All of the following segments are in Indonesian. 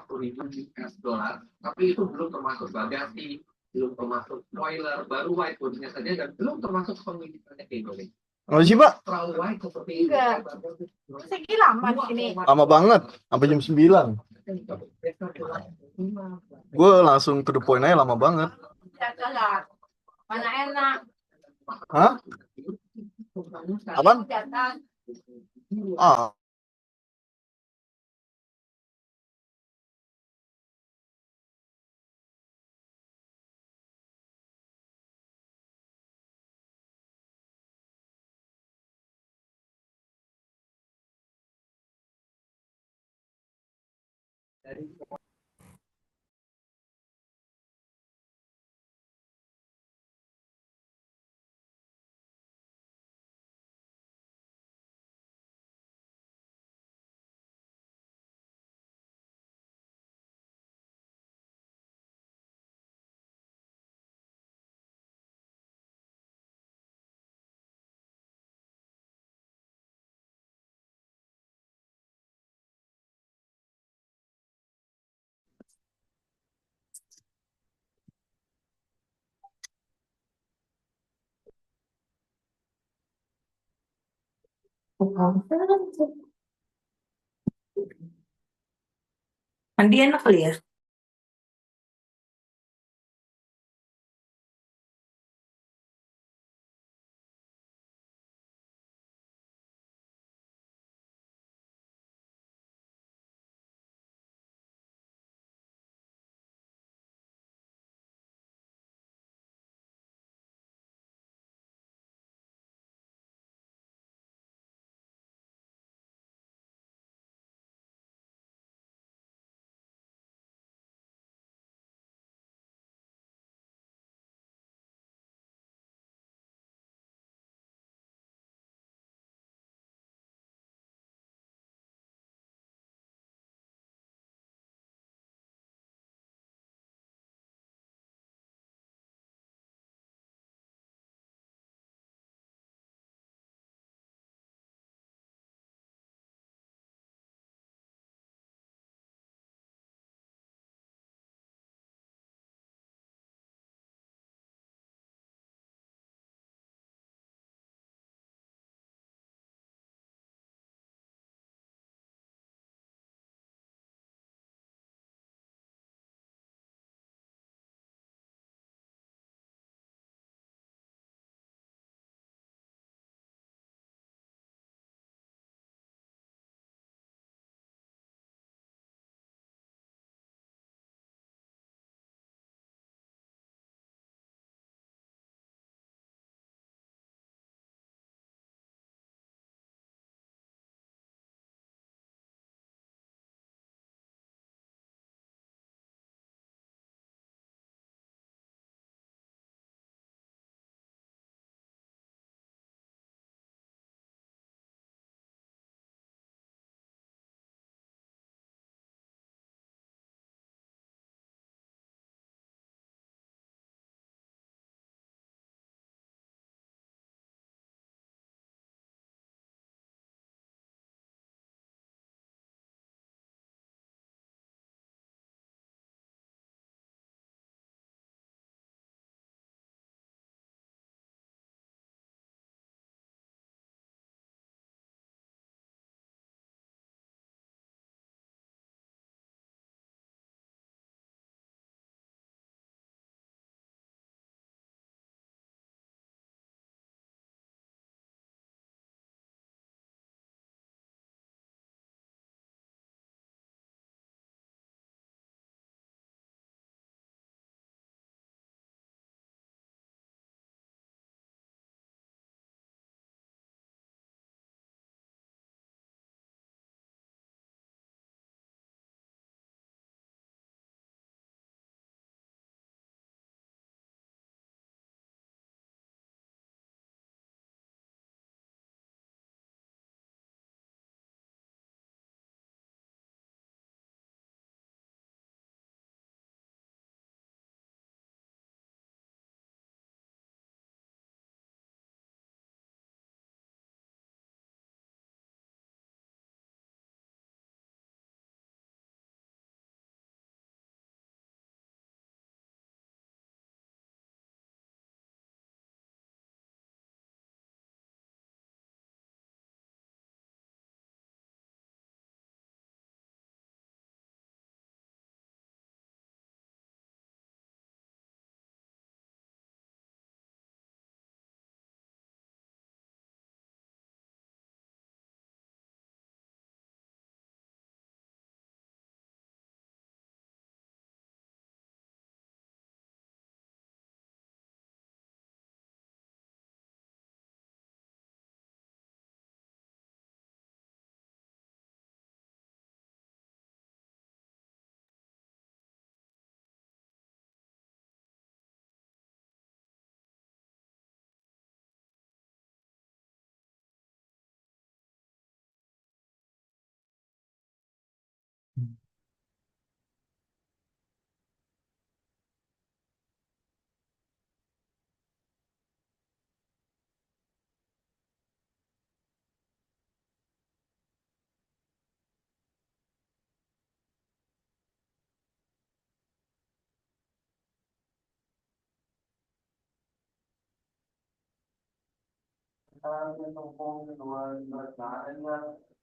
40.000 US dollar, tapi itu belum termasuk bagasi, belum termasuk spoiler, baru white bodynya saja dan belum termasuk pengisiannya ke Indonesia. Oh sih Pak, Terlalu white seperti Enggak. Segi lama di sini. lama banget, sampai jam 9. Gue langsung to the point aja, lama banget. Jatuh lah. Mana enak. Hah? Apaan? Jatuh. Ah, Mandi enak kali ya?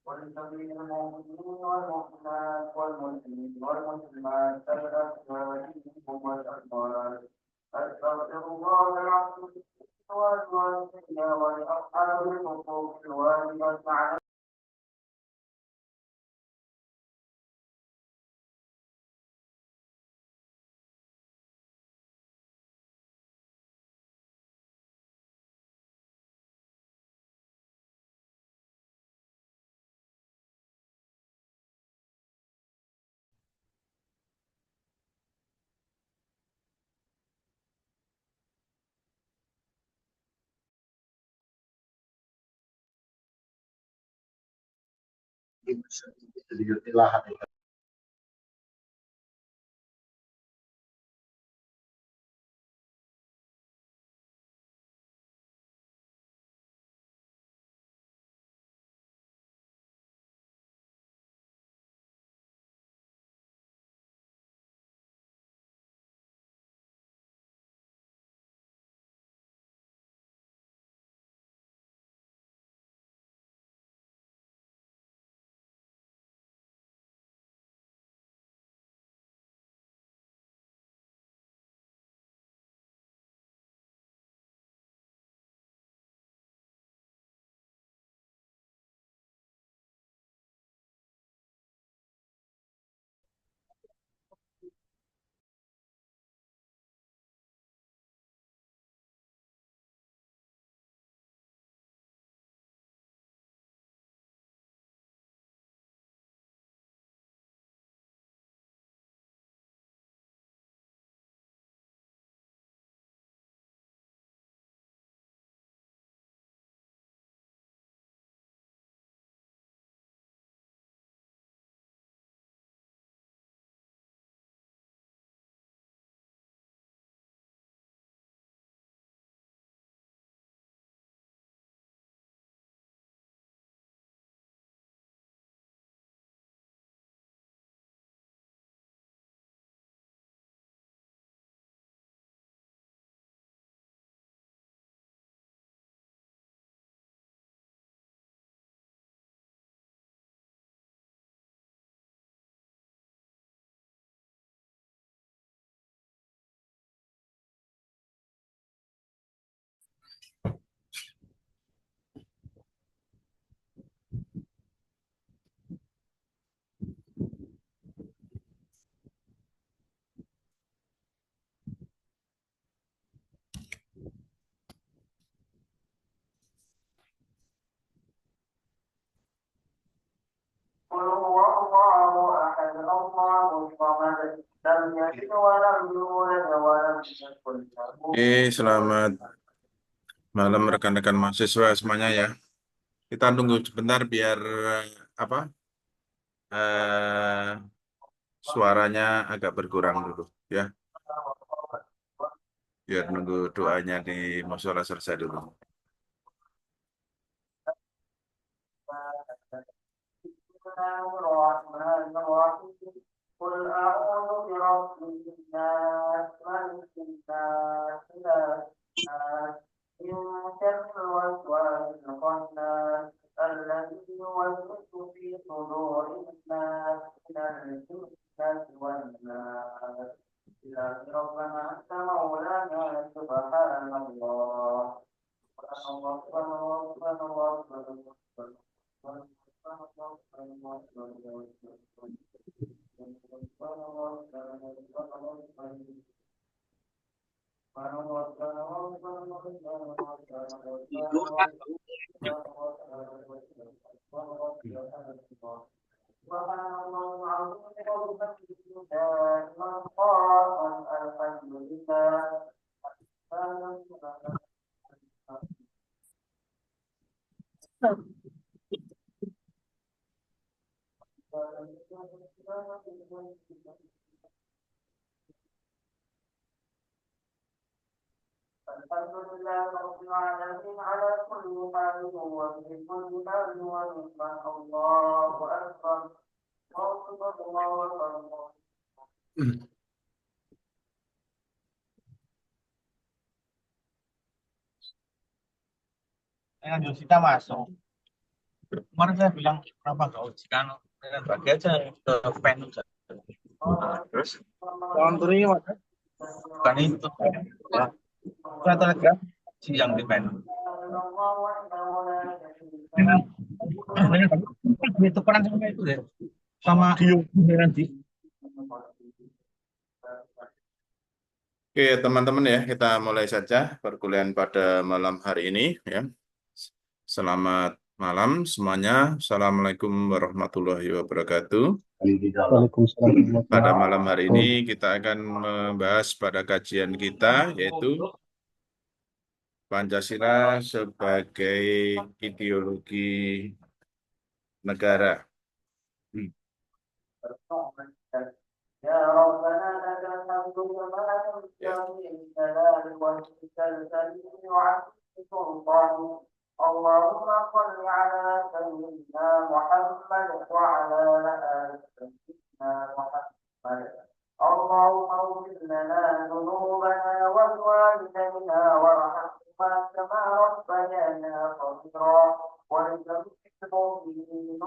والذين المؤمنين والمؤمنات والمسلمين والمسلمات الأسماء والأموال أستغفر الله العظيم والوالدين ولأصحاب الحقوق الواجبة على قل هو الله أحد الله الصمد لم يلد ولم يولد ولم يكن له Selamat malam rekan-rekan mahasiswa semuanya ya. Kita tunggu sebentar biar apa eh, suaranya agak berkurang dulu ya. Biar nunggu doanya di mushola selesai dulu. الرحمن الرحيم قل أعوذ برب الناس ملك الناس إله الناس من شر الوسواس الخناس الذي يوسوس في صدور الناس من الجنة والناس إله ربنا أنت مولانا سبحان الله سبحان الله سبحان الله سبحان الله الحمد لله رب العالمين على كل حال وفي كل حال ونعم الله أكبر الله أكبر dengan Josita masuk. Kemarin saya bilang kenapa nggak ujikan dengan bagi aja ke pen. Terus kawan turunnya mana? Bukan itu. Ya. Saya telegram siang di pen. Itu peran sama itu deh. Sama Dio nanti. Oke, teman-teman ya, kita mulai saja perkuliahan pada malam hari ini ya. Selamat malam semuanya. Assalamualaikum warahmatullahi wabarakatuh. Pada malam hari ini kita akan membahas pada kajian kita yaitu Pancasila sebagai ideologi negara. يا ربنا لك الحمد كما ينبغي لجلال وجهك الكريم وعظيم سلطانك اللهم صل على سيدنا محمد وعلى آل سيدنا محمد اللهم اغفر لنا ذنوبنا ولوالدينا وارحمهما كما ربيانا صغيرا ولجميع المؤمنين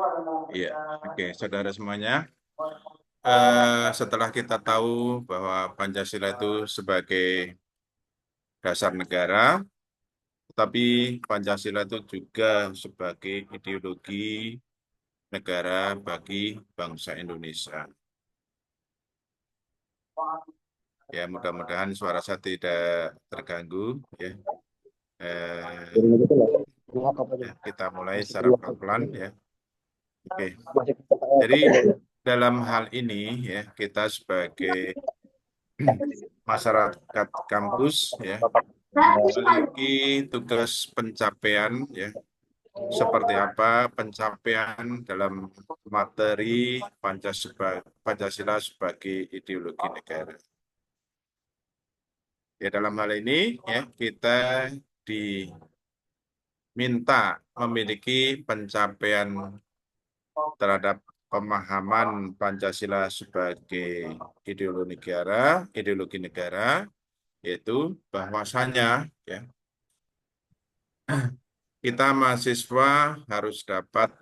Ya, والمؤمنات. oke, saudara semuanya. Setelah kita tahu bahwa Pancasila itu sebagai dasar negara, tetapi Pancasila itu juga sebagai ideologi negara bagi bangsa Indonesia. Ya, mudah-mudahan suara saya tidak terganggu. Ya. Kita mulai secara pelan-pelan ya. Oke. Jadi dalam hal ini ya kita sebagai masyarakat kampus ya memiliki tugas pencapaian ya seperti apa pencapaian dalam materi Pancasila sebagai ideologi negara. Ya dalam hal ini ya kita diminta memiliki pencapaian terhadap pemahaman Pancasila sebagai ideologi negara, yaitu bahwasanya ya kita mahasiswa harus dapat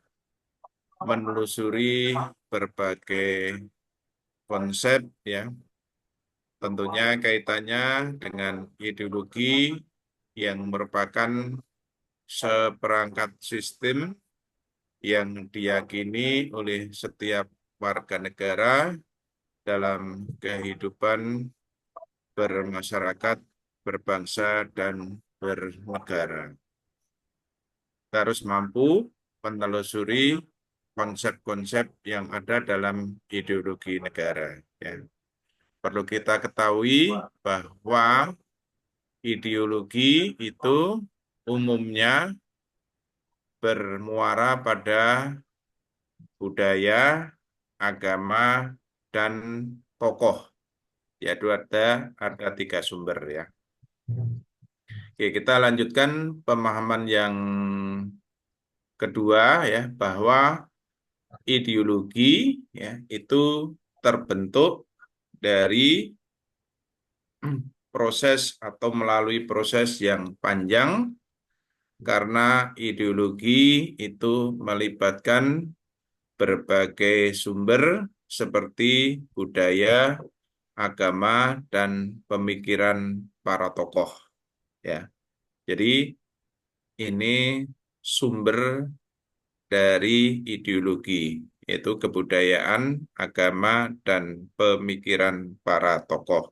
menelusuri berbagai konsep ya, tentunya kaitannya dengan ideologi yang merupakan seperangkat sistem yang diyakini oleh setiap warga negara dalam kehidupan bermasyarakat, berbangsa, dan bernegara. Kita harus mampu menelusuri konsep-konsep yang ada dalam ideologi negara. Ya. Perlu kita ketahui bahwa ideologi itu umumnya bermuara pada budaya, agama, dan tokoh. Yaitu ada 3 sumber ya. Oke, kita lanjutkan pemahaman yang kedua ya, bahwa ideologi ya itu terbentuk dari proses atau melalui proses yang panjang karena ideologi itu melibatkan berbagai sumber seperti budaya, agama, dan pemikiran para tokoh. Ya, jadi ini sumber dari ideologi, yaitu kebudayaan, agama, dan pemikiran para tokoh.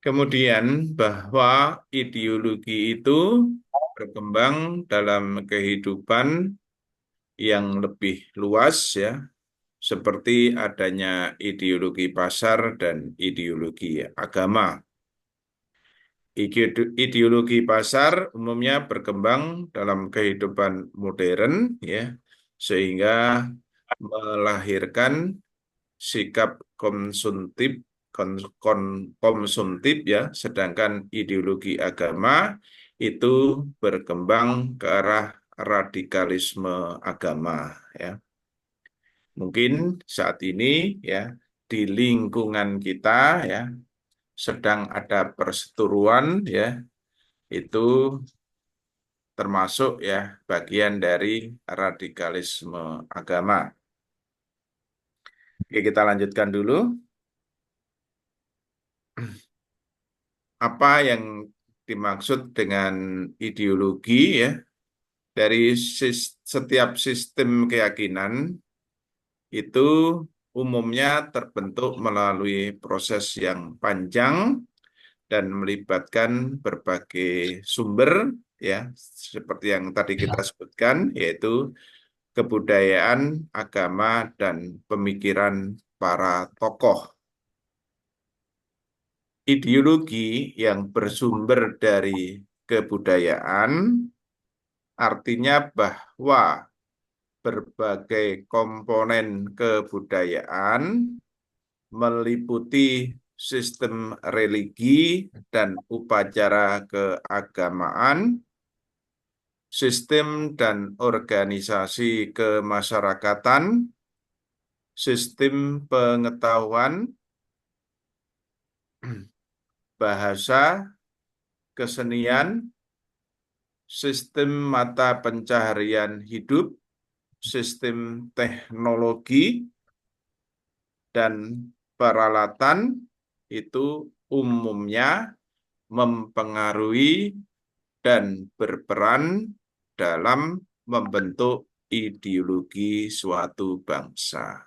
Kemudian bahwa ideologi itu berkembang dalam kehidupan yang lebih luas ya, seperti adanya ideologi pasar dan ideologi agama. Ideologi pasar umumnya berkembang dalam kehidupan modern ya, sehingga melahirkan sikap konsumtif ya, sedangkan ideologi agama itu berkembang ke arah radikalisme agama ya. Mungkin saat ini ya di lingkungan kita ya sedang ada perseteruan ya, itu termasuk ya bagian dari radikalisme agama. Oke, kita lanjutkan dulu. Apa yang dimaksud dengan ideologi ya? Dari setiap sistem keyakinan itu umumnya terbentuk melalui proses yang panjang dan melibatkan berbagai sumber ya, seperti yang tadi kita sebutkan, yaitu kebudayaan, agama, dan pemikiran para tokoh. Ideologi yang bersumber dari kebudayaan artinya bahwa berbagai komponen kebudayaan meliputi sistem religi dan upacara keagamaan, sistem dan organisasi kemasyarakatan, sistem pengetahuan, bahasa, kesenian, sistem mata pencaharian hidup, sistem teknologi, dan peralatan itu umumnya mempengaruhi dan berperan dalam membentuk ideologi suatu bangsa.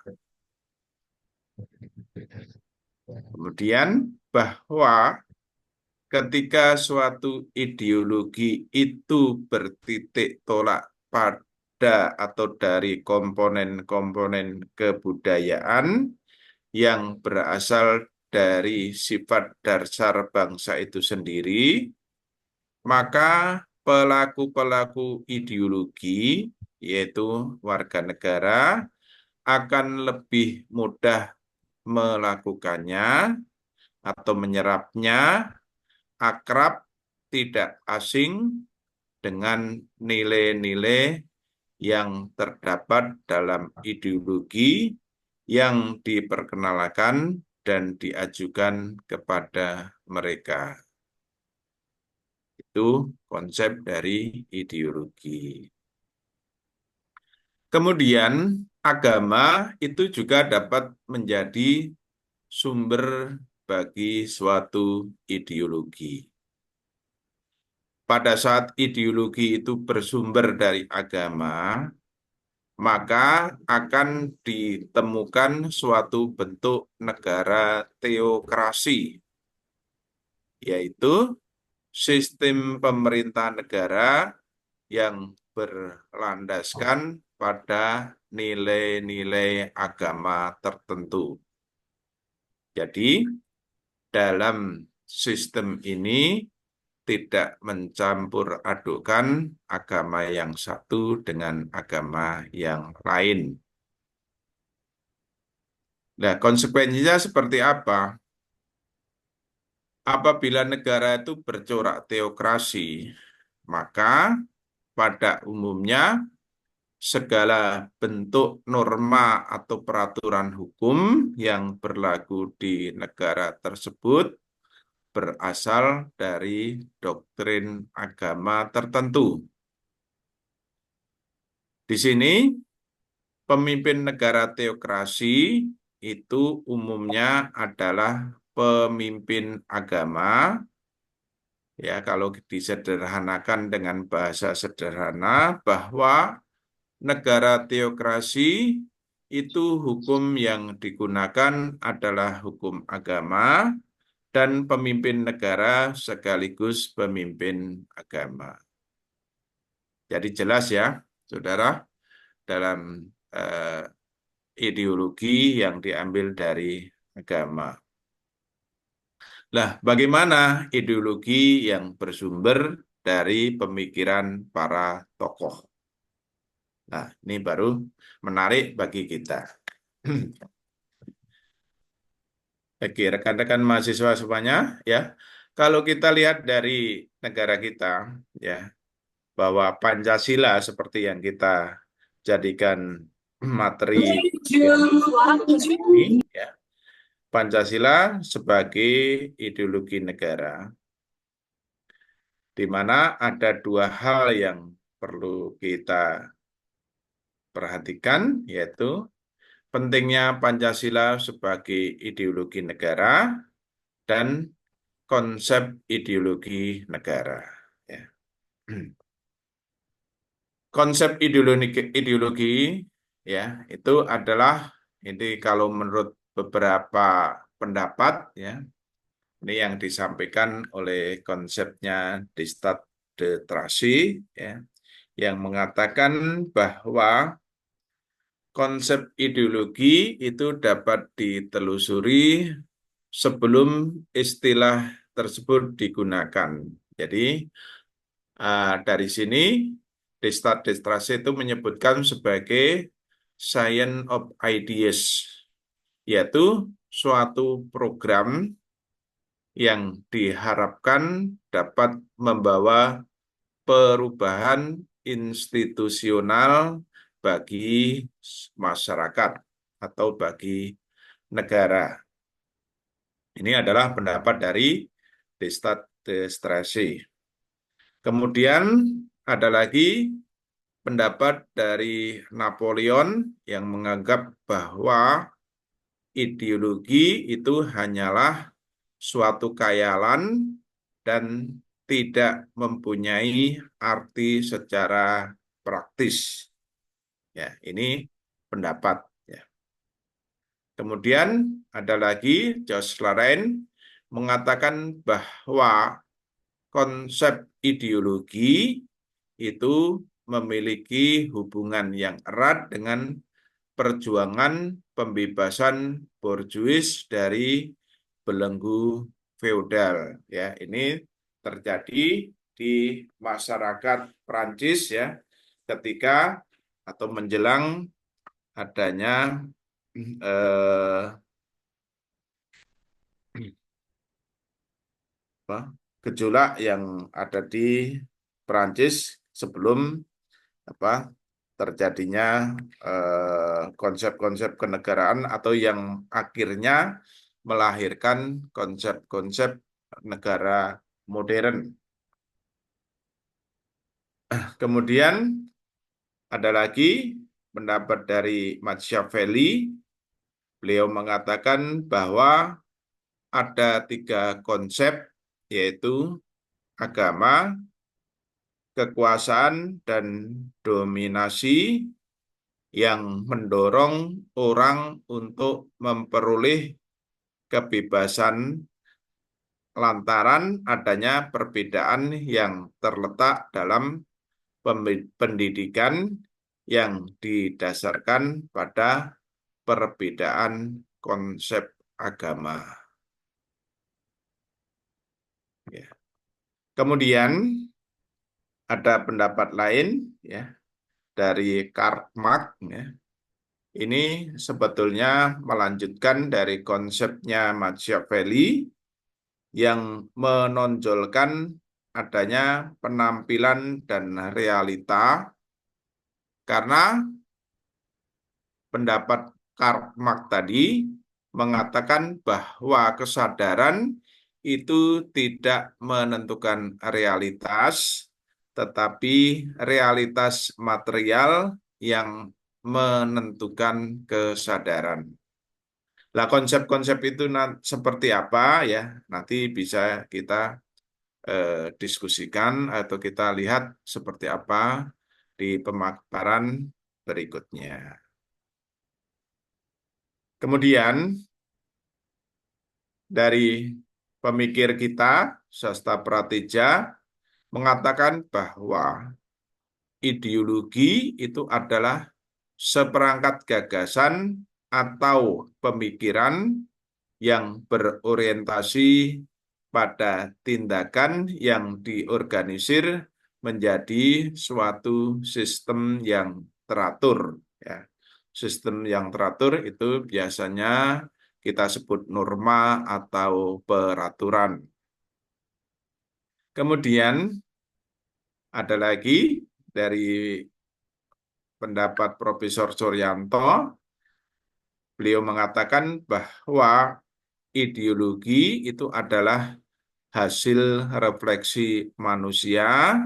Kemudian bahwa ketika suatu ideologi itu bertitik tolak pada atau dari komponen-komponen kebudayaan yang berasal dari sifat dasar bangsa itu sendiri, maka pelaku-pelaku ideologi, yaitu warga negara, akan lebih mudah melakukannya atau menyerapnya, akrab, tidak asing dengan nilai-nilai yang terdapat dalam ideologi yang diperkenalkan dan diajukan kepada mereka. Itu konsep dari ideologi. Kemudian agama itu juga dapat menjadi sumber bagi suatu ideologi. Pada saat ideologi itu bersumber dari agama, maka akan ditemukan suatu bentuk negara teokrasi, yaitu sistem pemerintah negara yang berlandaskan pada nilai-nilai agama tertentu. Jadi, dalam sistem ini tidak mencampur adukkan agama yang satu dengan agama yang lain. Nah, konsekuensinya seperti apa? Apabila negara itu bercorak teokrasi, maka pada umumnya segala bentuk norma atau peraturan hukum yang berlaku di negara tersebut berasal dari doktrin agama tertentu. Di sini, pemimpin negara teokrasi itu umumnya adalah pemimpin agama. Ya, kalau disederhanakan dengan bahasa sederhana, bahwa negara teokrasi itu hukum yang digunakan adalah hukum agama, dan pemimpin negara sekaligus pemimpin agama. Jadi jelas ya, saudara, dalam ideologi yang diambil dari agama. Nah, bagaimana ideologi yang bersumber dari pemikiran para tokoh? Nah, ini baru menarik bagi kita. Oke, rekan-rekan mahasiswa semuanya, ya, kalau kita lihat dari negara kita, ya, bahwa Pancasila seperti yang kita jadikan materi ini, ya, Pancasila sebagai ideologi negara. di mana ada dua hal yang perlu kita perhatikan, yaitu pentingnya Pancasila sebagai ideologi negara dan konsep ideologi negara. Ya. Konsep ideologi ya itu adalah ini kalau menurut beberapa pendapat ya ini yang disampaikan oleh konsepnya Distad de Tracy ya yang mengatakan bahwa konsep ideologi itu dapat ditelusuri sebelum istilah tersebut digunakan. Jadi dari sini Distad de Tracy itu menyebutkan sebagai Science of Ideas, yaitu suatu program yang diharapkan dapat membawa perubahan institusional bagi masyarakat atau bagi negara. Ini adalah pendapat dari Distad de Tracy. Kemudian ada lagi pendapat dari Napoleon yang menganggap bahwa ideologi itu hanyalah suatu khayalan dan tidak mempunyai arti secara praktis. Ya, ini pendapat. Ya. Kemudian ada lagi George Lorraine mengatakan bahwa konsep ideologi itu memiliki hubungan yang erat dengan perjuangan pembebasan borjuis dari belenggu feodal. Ya, ini terjadi di masyarakat Prancis ya ketika atau menjelang adanya gejolak yang ada di Prancis sebelum terjadinya konsep-konsep kenegaraan atau yang akhirnya melahirkan konsep-konsep negara modern. Kemudian ada lagi pendapat dari Machiavelli. Beliau mengatakan bahwa ada 3 konsep, yaitu agama, kekuasaan, dan dominasi yang mendorong orang untuk memperoleh kebebasan lantaran adanya perbedaan yang terletak dalam pendidikan yang didasarkan pada perbedaan konsep agama. Ya. Kemudian ada pendapat lain ya dari Karl Marx ya. Ini sebetulnya melanjutkan dari konsepnya Machiavelli yang menonjolkan adanya penampilan dan realita, karena pendapat Karl Marx tadi mengatakan bahwa kesadaran itu tidak menentukan realitas, tetapi realitas material yang menentukan kesadaran. Nah, konsep-konsep itu seperti apa ya? Nanti bisa kita diskusikan atau kita lihat seperti apa di pemaparan berikutnya. Kemudian dari pemikir kita, Sasta Pratija, mengatakan bahwa ideologi itu adalah seperangkat gagasan atau pemikiran yang berorientasi pada tindakan yang diorganisir menjadi suatu sistem yang teratur. Ya. Sistem yang teratur itu biasanya kita sebut norma atau peraturan. Kemudian ada lagi dari pendapat Profesor Suryanto, beliau mengatakan bahwa ideologi itu adalah hasil refleksi manusia,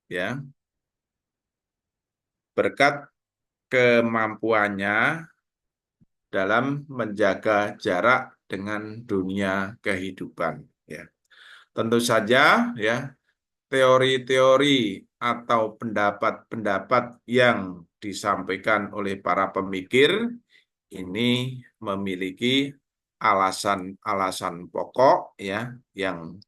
ya, berkat kemampuannya dalam menjaga jarak dengan dunia kehidupan. Ya, tentu saja, ya, teori-teori atau pendapat-pendapat yang disampaikan oleh para pemikir ini memiliki alasan-alasan pokok, ya, yang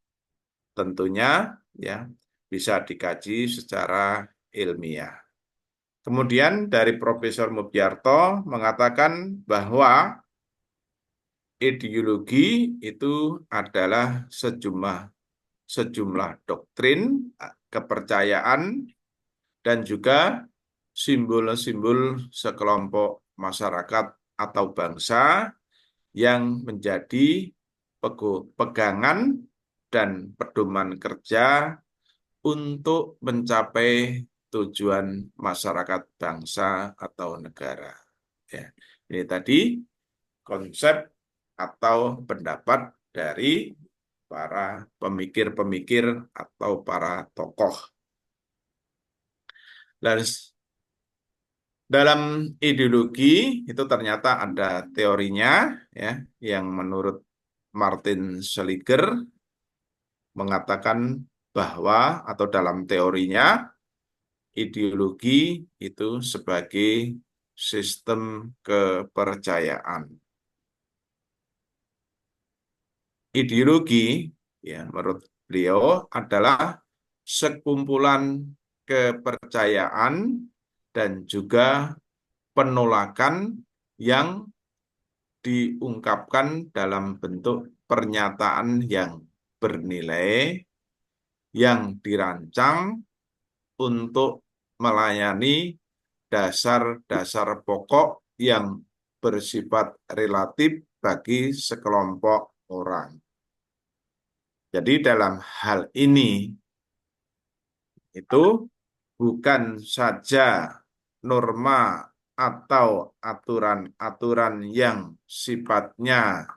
tentunya, ya, bisa dikaji secara ilmiah. Kemudian dari Profesor Mugyarto mengatakan bahwa ideologi itu adalah sejumlah doktrin, kepercayaan, dan juga simbol-simbol sekelompok masyarakat atau bangsa yang menjadi pegangan dan pedoman kerja untuk mencapai tujuan masyarakat bangsa atau negara. Ya, ini tadi konsep atau pendapat dari para pemikir-pemikir atau para tokoh. Dalam ideologi itu ternyata ada teorinya, ya, yang menurut Martin Seligger mengatakan bahwa atau dalam teorinya ideologi itu sebagai sistem kepercayaan. Ideologi, ya, menurut beliau adalah sekumpulan kepercayaan dan juga penolakan yang diungkapkan dalam bentuk pernyataan yang bernilai, yang dirancang untuk melayani dasar-dasar pokok yang bersifat relatif bagi sekelompok orang. Jadi dalam hal ini itu bukan saja norma atau aturan-aturan yang sifatnya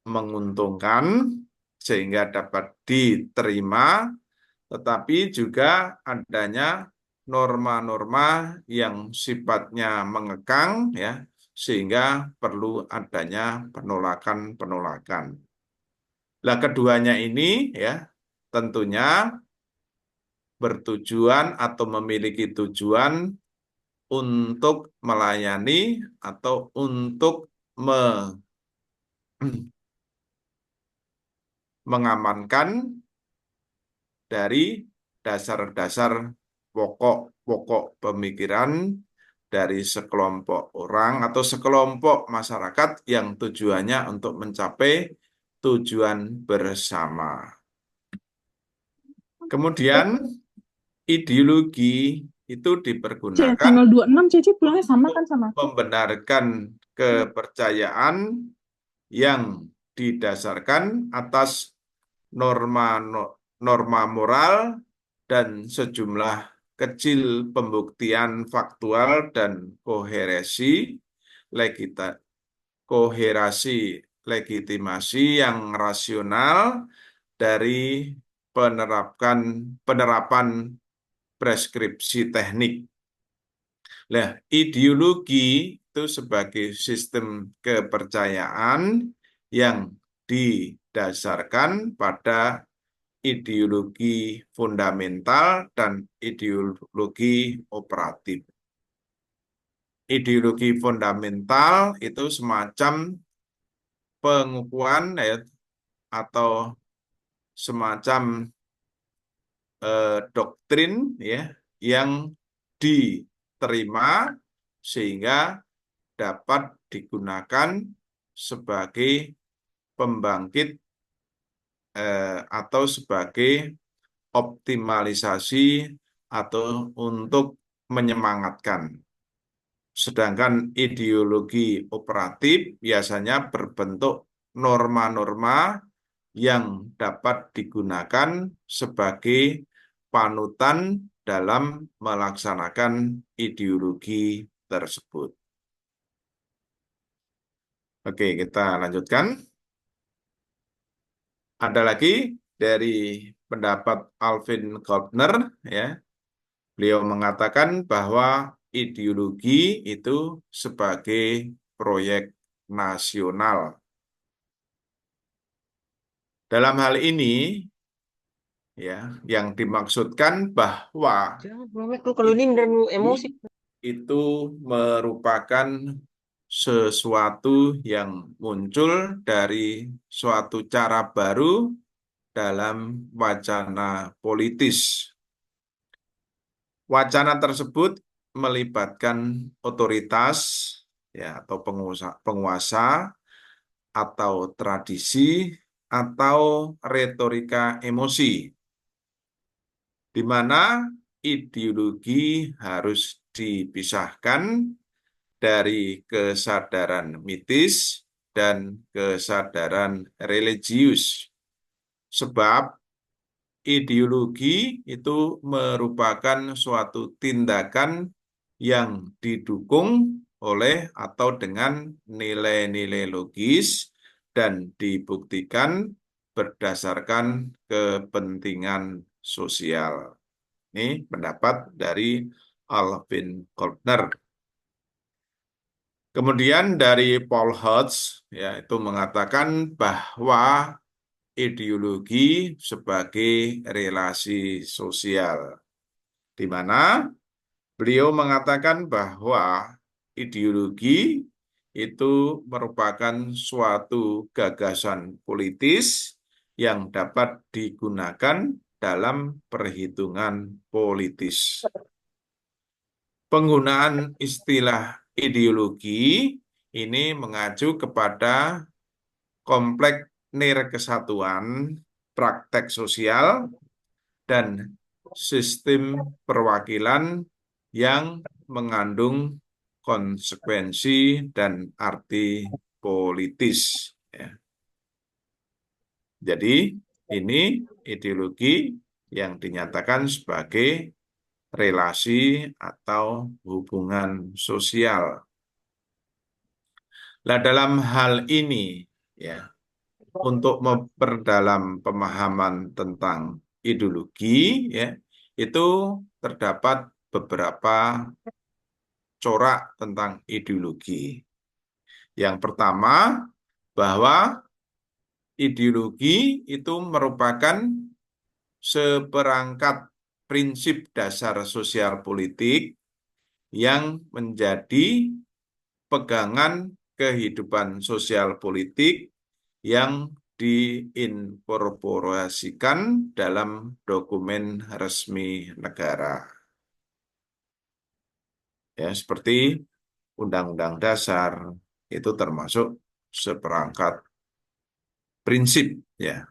menguntungkan sehingga dapat diterima, tetapi juga adanya norma-norma yang sifatnya mengekang, ya, sehingga perlu adanya penolakan-penolakan. Nah, keduanya ini, ya, tentunya bertujuan atau memiliki tujuan untuk melayani atau untuk mengamankan dari dasar-dasar pokok-pokok pemikiran dari sekelompok orang atau sekelompok masyarakat yang tujuannya untuk mencapai tujuan bersama. Kemudian ideologi itu dipergunakan tanggal 26 Ceci pulangnya sama kan sama aku? Membenarkan kepercayaan yang didasarkan atas norma moral dan sejumlah kecil pembuktian faktual dan koherasi legitimasi yang rasional dari penerapan preskripsi teknik. Nah, ideologi itu sebagai sistem kepercayaan yang didasarkan pada ideologi fundamental dan ideologi operatif. Ideologi fundamental itu semacam pengukuhan, ya, atau semacam doktrin, ya, yang diterima sehingga dapat digunakan sebagai pembangkit atau sebagai optimalisasi atau untuk menyemangatkan. Sedangkan ideologi operatif biasanya berbentuk norma-norma yang dapat digunakan sebagai panutan dalam melaksanakan ideologi tersebut. Oke, kita lanjutkan. Ada lagi dari pendapat Alvin Goldner, ya. Beliau mengatakan bahwa ideologi itu sebagai proyek nasional. Dalam hal ini, ya, yang dimaksudkan bahwa kalau ini beneran emosi. itu merupakan sesuatu yang muncul dari suatu cara baru dalam wacana politis. Wacana tersebut melibatkan otoritas, ya, atau penguasa atau tradisi atau retorika emosi, di mana ideologi harus dipisahkan dari kesadaran mitis dan kesadaran religius. Sebab ideologi itu merupakan suatu tindakan yang didukung oleh atau dengan nilai-nilai logis dan dibuktikan berdasarkan kepentingan sosial. Ini pendapat dari Alvin Goldner. Kemudian dari Paul Hodge, ya, itu mengatakan bahwa ideologi sebagai relasi sosial, di mana beliau mengatakan bahwa ideologi itu merupakan suatu gagasan politis yang dapat digunakan dalam perhitungan politis. Penggunaan istilah ideologi ini mengacu kepada kompleks nirkesatuan, praktek sosial, dan sistem perwakilan yang mengandung konsekuensi dan arti politis. Ya. Jadi ini ideologi yang dinyatakan sebagai relasi atau hubungan sosial. Nah, dalam hal ini, ya, untuk memperdalam pemahaman tentang ideologi, ya, itu terdapat beberapa corak tentang ideologi. Yang pertama, bahwa ideologi itu merupakan seperangkat prinsip dasar sosial politik yang menjadi pegangan kehidupan sosial politik yang diinkorporasikan dalam dokumen resmi negara. Ya, seperti Undang-Undang Dasar itu termasuk seperangkat prinsip, ya.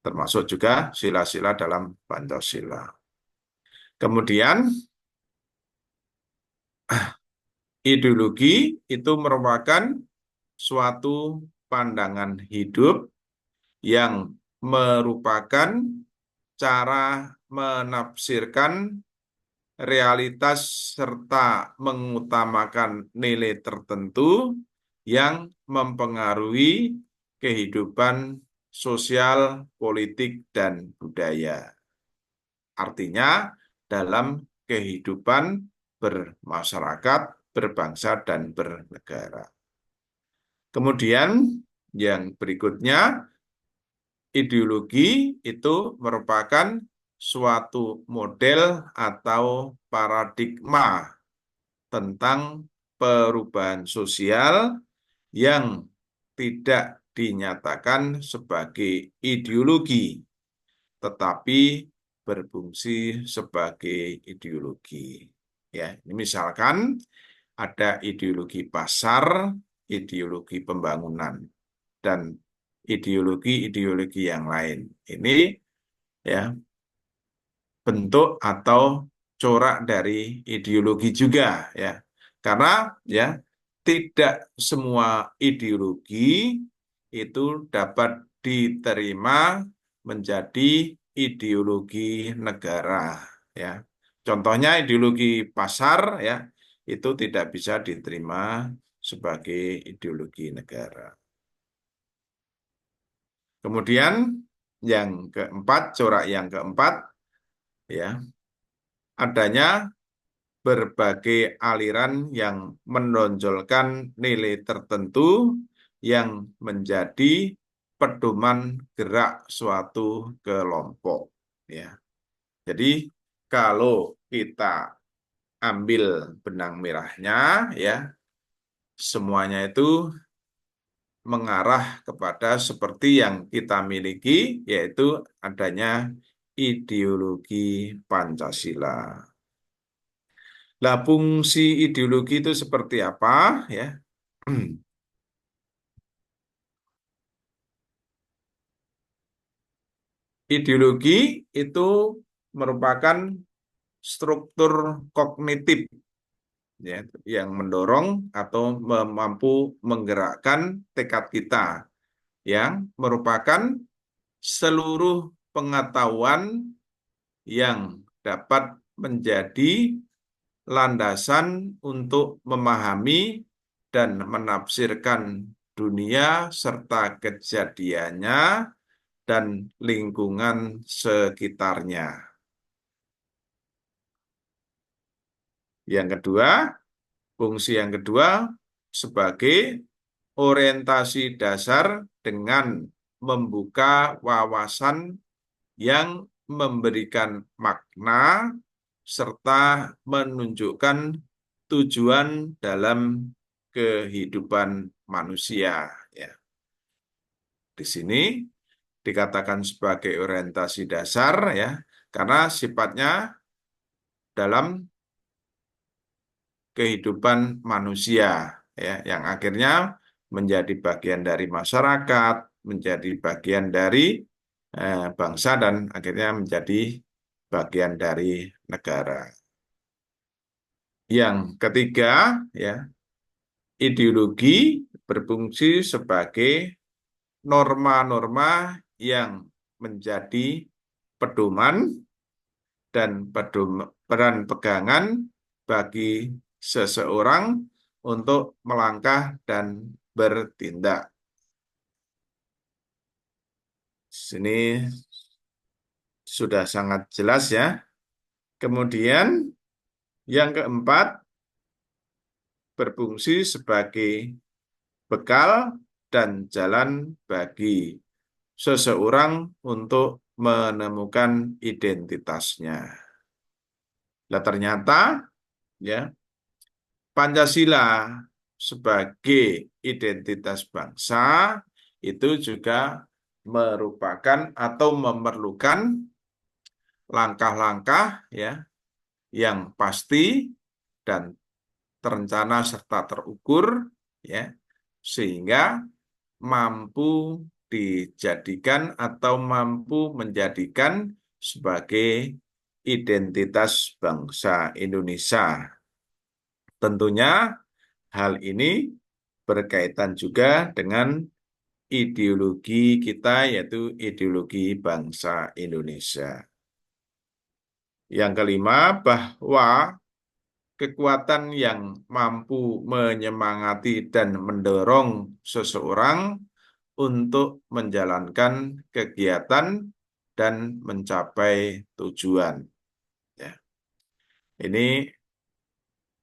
Termasuk juga sila-sila dalam Pancasila. Kemudian ideologi itu merupakan suatu pandangan hidup yang merupakan cara menafsirkan realitas serta mengutamakan nilai tertentu yang mempengaruhi kehidupan sosial, politik, dan budaya. Artinya, dalam kehidupan bermasyarakat, berbangsa, dan bernegara. Kemudian, yang berikutnya, ideologi itu merupakan suatu model atau paradigma tentang perubahan sosial yang tidak dinyatakan sebagai ideologi, tetapi berfungsi sebagai ideologi. Ya, ini misalkan ada ideologi pasar, ideologi pembangunan, dan ideologi-ideologi yang lain. Ini, ya, bentuk atau corak dari ideologi juga, ya. Karena, ya, tidak semua ideologi itu dapat diterima menjadi ideologi negara, ya. Contohnya ideologi pasar, ya, itu tidak bisa diterima sebagai ideologi negara. Kemudian yang keempat, corak yang keempat, ya, adanya berbagai aliran yang menonjolkan nilai tertentu yang menjadi pedoman gerak suatu kelompok. Ya. Jadi kalau kita ambil benang merahnya, ya, semuanya itu mengarah kepada seperti yang kita miliki, yaitu adanya ideologi Pancasila. Lah, fungsi ideologi itu seperti apa, ya? Ideologi itu merupakan struktur kognitif, ya, yang mendorong atau mampu menggerakkan tekad kita, yang merupakan seluruh pengetahuan yang dapat menjadi landasan untuk memahami dan menafsirkan dunia serta kejadiannya dan lingkungan sekitarnya. Yang kedua, fungsi yang kedua sebagai orientasi dasar dengan membuka wawasan yang memberikan makna serta menunjukkan tujuan dalam kehidupan manusia. Ya. Di sini dikatakan sebagai orientasi dasar, ya, karena sifatnya dalam kehidupan manusia, ya, yang akhirnya menjadi bagian dari masyarakat, menjadi bagian dari bangsa, dan akhirnya menjadi bagian dari negara. Yang ketiga, ya, ideologi berfungsi sebagai norma-norma yang menjadi pedoman dan peran pegangan bagi seseorang untuk melangkah dan bertindak. Sini sudah sangat jelas, ya. Kemudian yang keempat, berfungsi sebagai bekal dan jalan bagi seseorang untuk menemukan identitasnya. Nah, ternyata, ya, Pancasila sebagai identitas bangsa itu juga merupakan atau memerlukan langkah-langkah, ya, yang pasti dan terencana serta terukur, ya, sehingga mampu dijadikan atau mampu menjadikan sebagai identitas bangsa Indonesia. Tentunya hal ini berkaitan juga dengan ideologi kita, yaitu ideologi bangsa Indonesia. Yang kelima, bahwa kekuatan yang mampu menyemangati dan mendorong seseorang untuk menjalankan kegiatan dan mencapai tujuan. Ya. Ini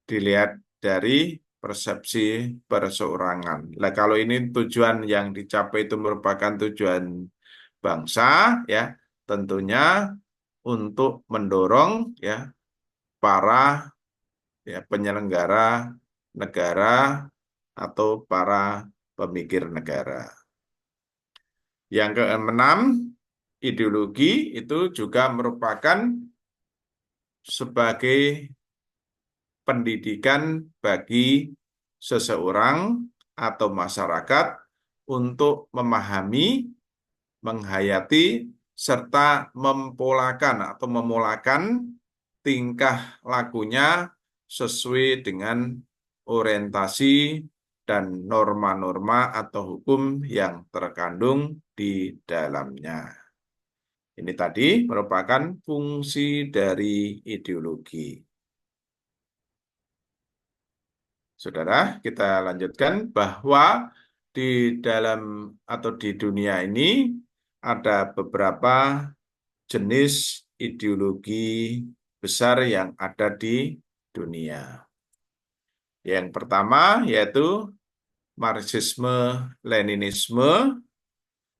dilihat dari persepsi perseorangan. Nah, kalau ini tujuan yang dicapai itu merupakan tujuan bangsa, ya, tentunya untuk mendorong, ya, para, ya, penyelenggara negara atau para pemikir negara. Yang keenam, ideologi itu juga merupakan sebagai pendidikan bagi seseorang atau masyarakat untuk memahami, menghayati, serta mempolakan atau memulakan tingkah lakunya sesuai dengan orientasi dan norma-norma atau hukum yang terkandung di dalamnya. Ini tadi merupakan fungsi dari ideologi. Saudara, kita lanjutkan bahwa di dalam atau di dunia ini ada beberapa jenis ideologi besar yang ada di dunia. Yang pertama yaitu Marxisme-Leninisme,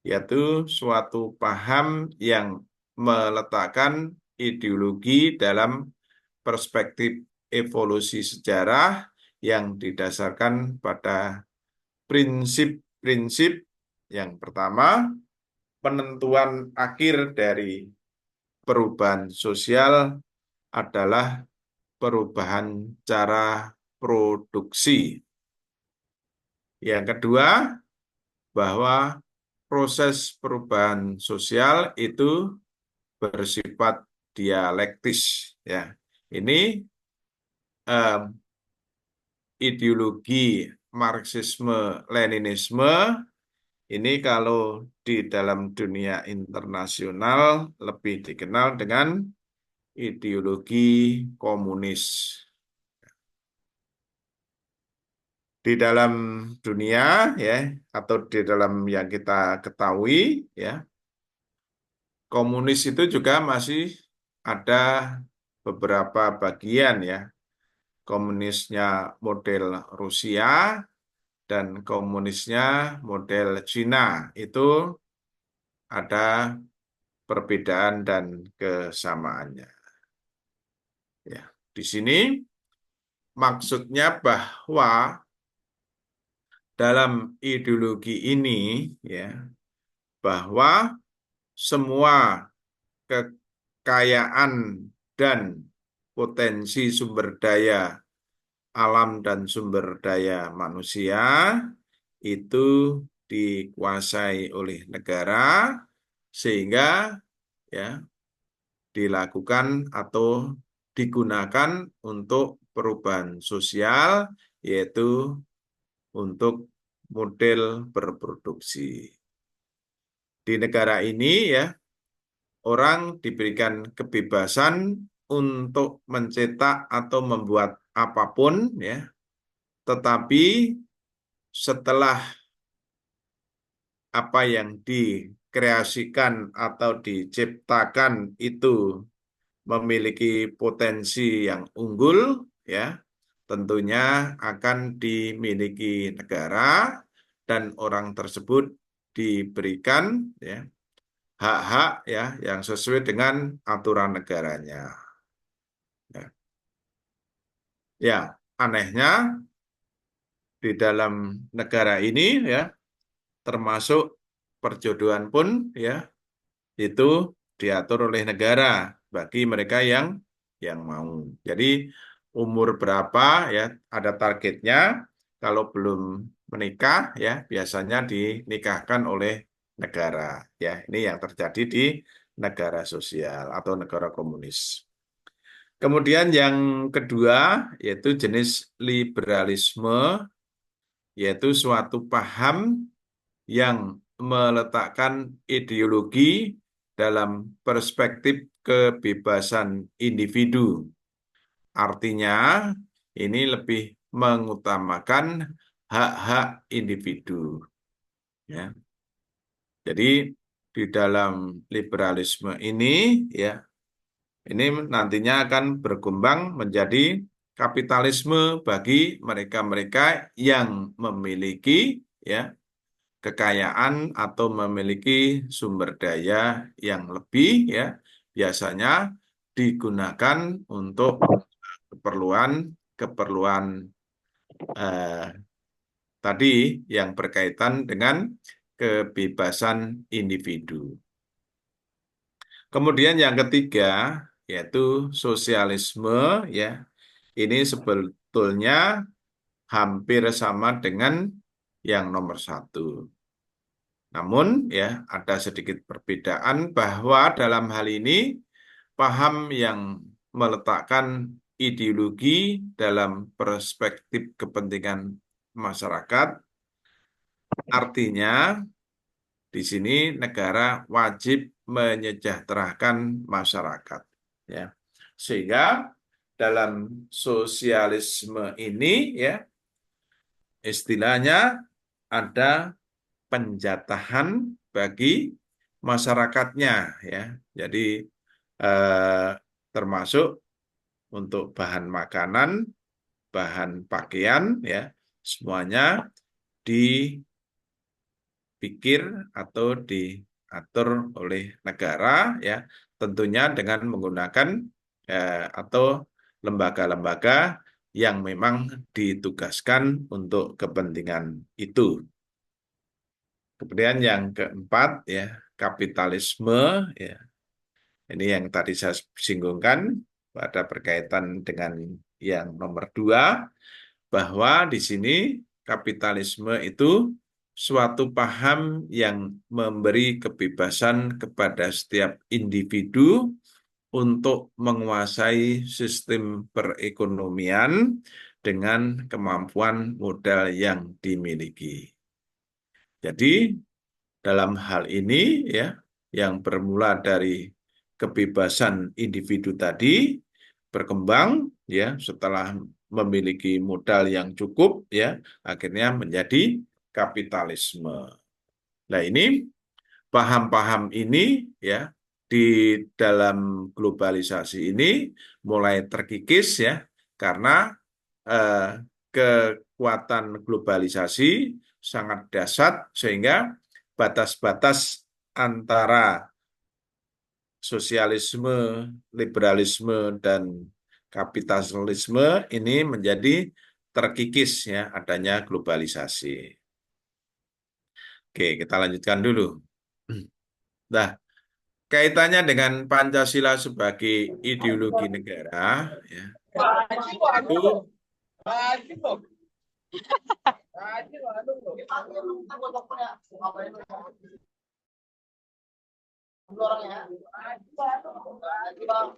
yaitu suatu paham yang meletakkan ideologi dalam perspektif evolusi sejarah yang didasarkan pada prinsip-prinsip. Yang pertama, penentuan akhir dari perubahan sosial adalah perubahan cara produksi. Yang kedua, bahwa proses perubahan sosial itu bersifat dialektis. Ya, ini ideologi Marxisme-Leninisme ini kalau di dalam dunia internasional lebih dikenal dengan ideologi komunis. Di dalam dunia ya atau di dalam yang kita ketahui ya, komunis itu juga masih ada beberapa bagian ya. Komunisnya model Rusia dan komunisnya model Cina itu ada perbedaan dan kesamaannya. Ya, di sini maksudnya bahwa dalam ideologi ini ya, bahwa semua kekayaan dan potensi sumber daya alam dan sumber daya manusia itu dikuasai oleh negara sehingga ya dilakukan atau digunakan untuk perubahan sosial, yaitu untuk model berproduksi. Di negara ini ya, orang diberikan kebebasan untuk mencetak atau membuat apapun ya, tetapi setelah apa yang dikreasikan atau diciptakan itu memiliki potensi yang unggul ya, tentunya akan dimiliki negara dan orang tersebut diberikan ya hak-hak ya yang sesuai dengan aturan negaranya. Ya, anehnya di dalam negara ini ya termasuk perjodohan pun ya itu diatur oleh negara bagi mereka yang mau. Jadi umur berapa ya ada targetnya, kalau belum menikah ya biasanya dinikahkan oleh negara. Ya, ini yang terjadi di negara sosial atau negara komunis. Kemudian yang kedua yaitu jenis liberalisme, yaitu suatu paham yang meletakkan ideologi dalam perspektif kebebasan individu. Artinya, ini lebih mengutamakan hak-hak individu. Ya. Jadi, di dalam liberalisme ini, ya, ini nantinya akan berkembang menjadi kapitalisme bagi mereka-mereka yang memiliki, ya, kekayaan atau memiliki sumber daya yang lebih ya biasanya digunakan untuk keperluan tadi yang berkaitan dengan kebebasan individu. Kemudian yang ketiga yaitu sosialisme ya. Ini sebetulnya hampir sama dengan yang nomor satu. Namun ya ada sedikit perbedaan bahwa dalam hal ini paham yang meletakkan ideologi dalam perspektif kepentingan masyarakat, artinya di sini negara wajib menyejahterakan masyarakat. Ya. Sehingga dalam sosialisme ini ya istilahnya ada penjatahan bagi masyarakatnya ya. Jadi termasuk untuk bahan makanan, bahan pakaian ya, semuanya dipikir atau diatur oleh negara ya, tentunya dengan menggunakan atau lembaga-lembaga yang memang ditugaskan untuk kepentingan itu. Kemudian yang keempat ya, kapitalisme ya. Ini yang tadi saya singgungkan pada berkaitan dengan yang nomor 2, bahwa di sini kapitalisme itu suatu paham yang memberi kebebasan kepada setiap individu untuk menguasai sistem perekonomian dengan kemampuan modal yang dimiliki. Jadi dalam hal ini ya, yang bermula dari kebebasan individu tadi berkembang ya setelah memiliki modal yang cukup ya, akhirnya menjadi kapitalisme. Nah, ini paham-paham ini ya di dalam globalisasi ini mulai terkikis ya, karena kekuatan globalisasi sangat dahsyat sehingga batas-batas antara sosialisme, liberalisme, dan kapitalisme ini menjadi terkikis ya adanya globalisasi. Oke, kita lanjutkan dulu. Nah, kaitannya dengan Pancasila sebagai ideologi negara ya, itu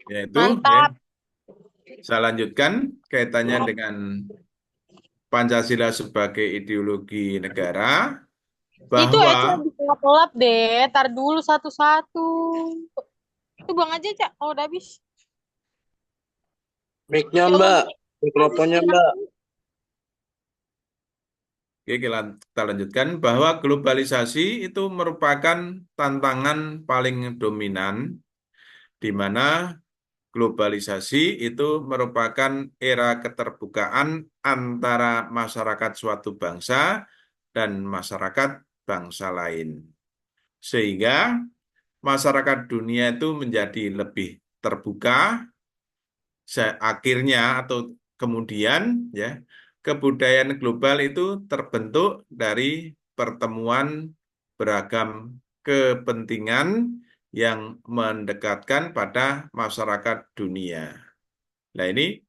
yaitu Mantap. saya lanjutkan kaitannya dengan Pancasila sebagai ideologi negara, Itu Eca bahwa bisa pelap deh. Tar dulu satu-satu. Itu buang aja, Cak. Oh, udah habis. Mic-nya Mbak, mikrofonnya Mbak. Oke, kita lanjutkan bahwa globalisasi itu merupakan tantangan paling dominan, di mana globalisasi itu merupakan era keterbukaan antara masyarakat suatu bangsa dan masyarakat bangsa lain. Sehingga masyarakat dunia itu menjadi lebih terbuka, akhirnya atau kemudian ya kebudayaan global itu terbentuk dari pertemuan beragam kepentingan yang mendekatkan pada masyarakat dunia. Nah, ini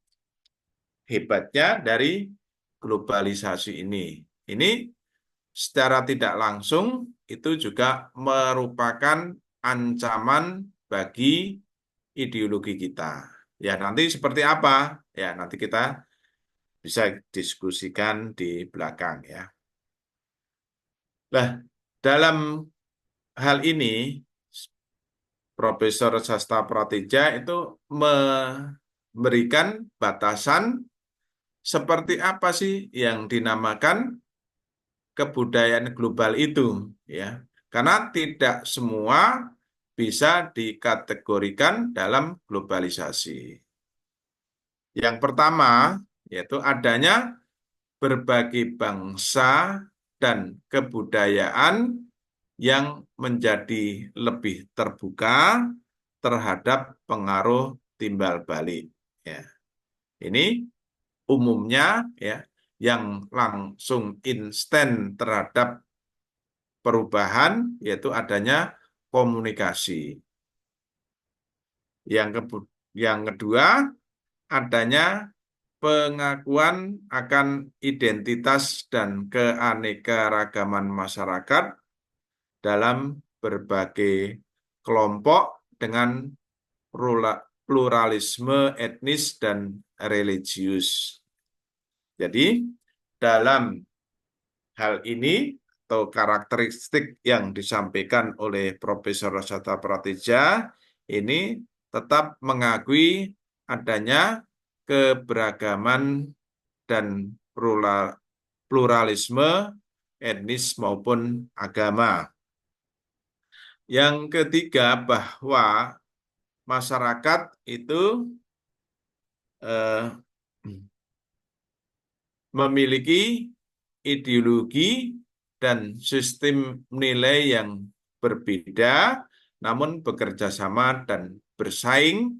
hebatnya dari globalisasi ini. Ini secara tidak langsung itu juga merupakan ancaman bagi ideologi kita. Ya, nanti seperti apa? Ya, nanti kita bisa diskusikan di belakang ya. Nah, dalam hal ini Profesor Sasta Prateja itu memberikan batasan seperti apa sih yang dinamakan kebudayaan global itu ya. Karena tidak semua bisa dikategorikan dalam globalisasi. Yang pertama yaitu adanya berbagai bangsa dan kebudayaan yang menjadi lebih terbuka terhadap pengaruh timbal balik. Ya. Ini umumnya ya yang langsung instan terhadap perubahan yaitu adanya komunikasi. Yang kedua, adanya pengakuan akan identitas dan keanekaragaman masyarakat dalam berbagai kelompok dengan pluralisme etnis dan religius. Jadi, dalam hal ini atau karakteristik yang disampaikan oleh Profesor Sasta Prateja ini tetap mengakui adanya keberagaman dan pluralisme etnis maupun agama. Yang ketiga, bahwa masyarakat itu eh, memiliki ideologi dan sistem nilai yang berbeda, namun bekerja sama dan bersaing,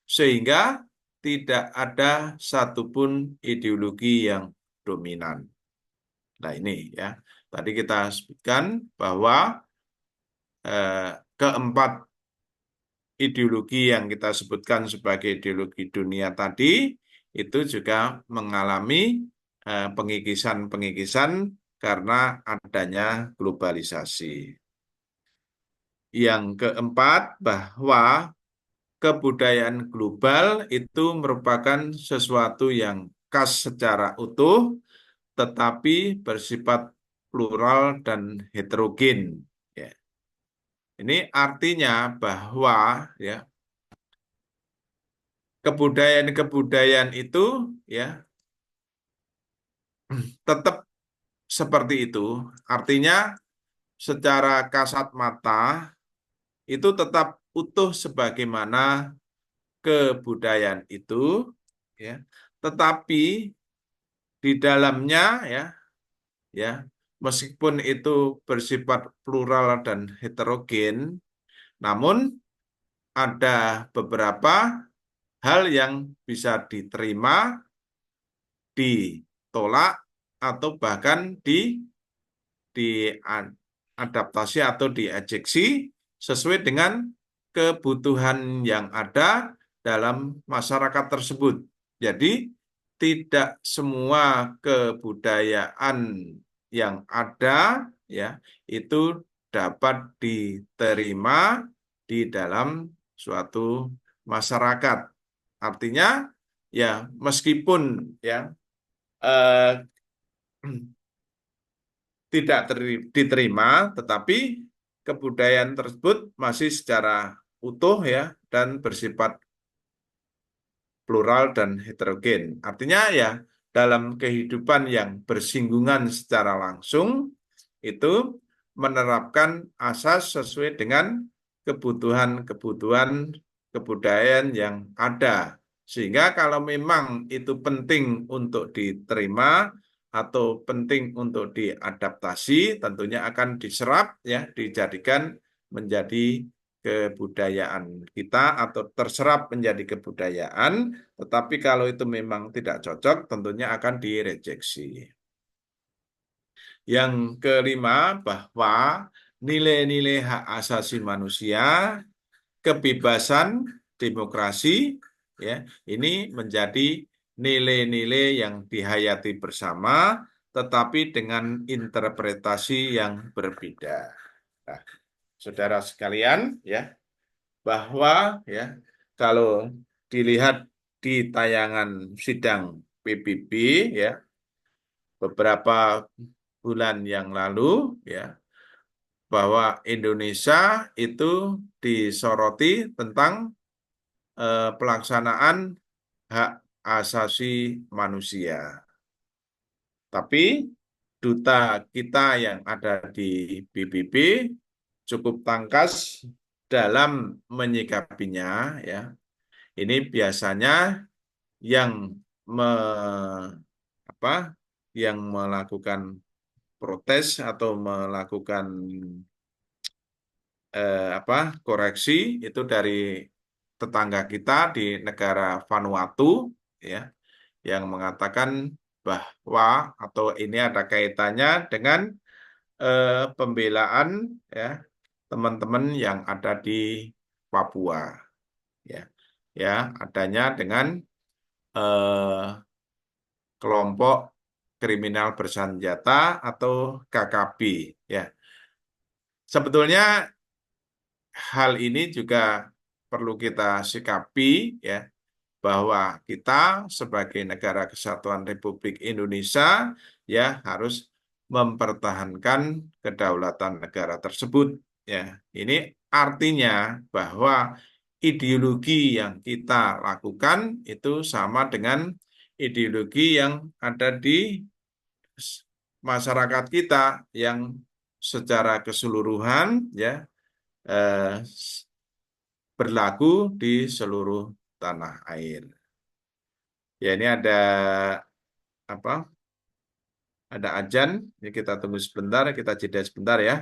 sehingga tidak ada satupun ideologi yang dominan. Nah ini ya, tadi kita sebutkan bahwa keempat ideologi yang kita sebutkan sebagai ideologi dunia tadi itu juga mengalami pengikisan-pengikisan karena adanya globalisasi. Yang keempat, bahwa kebudayaan global itu merupakan sesuatu yang khas secara utuh, tetapi bersifat plural dan heterogen. Ya. Ini artinya bahwa ya kebudayaan-kebudayaan itu ya tetap seperti itu. Artinya secara kasat mata itu tetap utuh sebagaimana kebudayaan itu ya. Tetapi di dalamnya ya meskipun itu bersifat plural dan heterogen, namun ada beberapa hal yang bisa diterima, ditolak, atau bahkan diadaptasi atau diejeksi sesuai dengan kebutuhan yang ada dalam masyarakat tersebut. Jadi, tidak semua kebudayaan yang ada ya itu dapat diterima di dalam suatu masyarakat. Artinya ya meskipun ya eh, tidak diterima, tetapi kebudayaan tersebut masih secara utuh ya dan bersifat plural dan heterogen. Artinya ya dalam kehidupan yang bersinggungan secara langsung itu menerapkan asas sesuai dengan kebutuhan-kebutuhan kebudayaan yang ada. Sehingga kalau memang itu penting untuk diterima atau penting untuk diadaptasi, tentunya akan diserap ya, dijadikan menjadi kebudayaan kita atau terserap menjadi kebudayaan, tetapi kalau itu memang tidak cocok, tentunya akan direjeksi. Yang kelima, bahwa nilai-nilai hak asasi manusia, kebebasan, demokrasi, ya, ini menjadi nilai-nilai yang dihayati bersama, tetapi dengan interpretasi yang berbeda. Nah, saudara sekalian, ya, bahwa ya kalau dilihat di tayangan sidang PBB ya beberapa bulan yang lalu ya bahwa Indonesia itu disoroti tentang pelaksanaan hak asasi manusia. Tapi duta kita yang ada di PBB cukup tangkas dalam menyikapinya ya. Ini biasanya yang me, apa yang melakukan protes atau melakukan koreksi itu dari tetangga kita di negara Vanuatu ya yang mengatakan bahwa atau ini ada kaitannya dengan pembelaan ya teman-teman yang ada di Papua ya ya adanya dengan eh, kelompok kriminal bersenjata atau KKB ya. Sebetulnya hal ini juga perlu kita sikapi ya bahwa kita sebagai negara kesatuan Republik Indonesia ya harus mempertahankan kedaulatan negara tersebut ya. Ini artinya bahwa ideologi yang kita lakukan itu sama dengan ideologi yang ada di masyarakat kita yang secara keseluruhan ya eh, berlaku di seluruh tanah air. Ya, ini ada apa? Ada ajan. Ya, kita tunggu sebentar, kita jeda sebentar ya.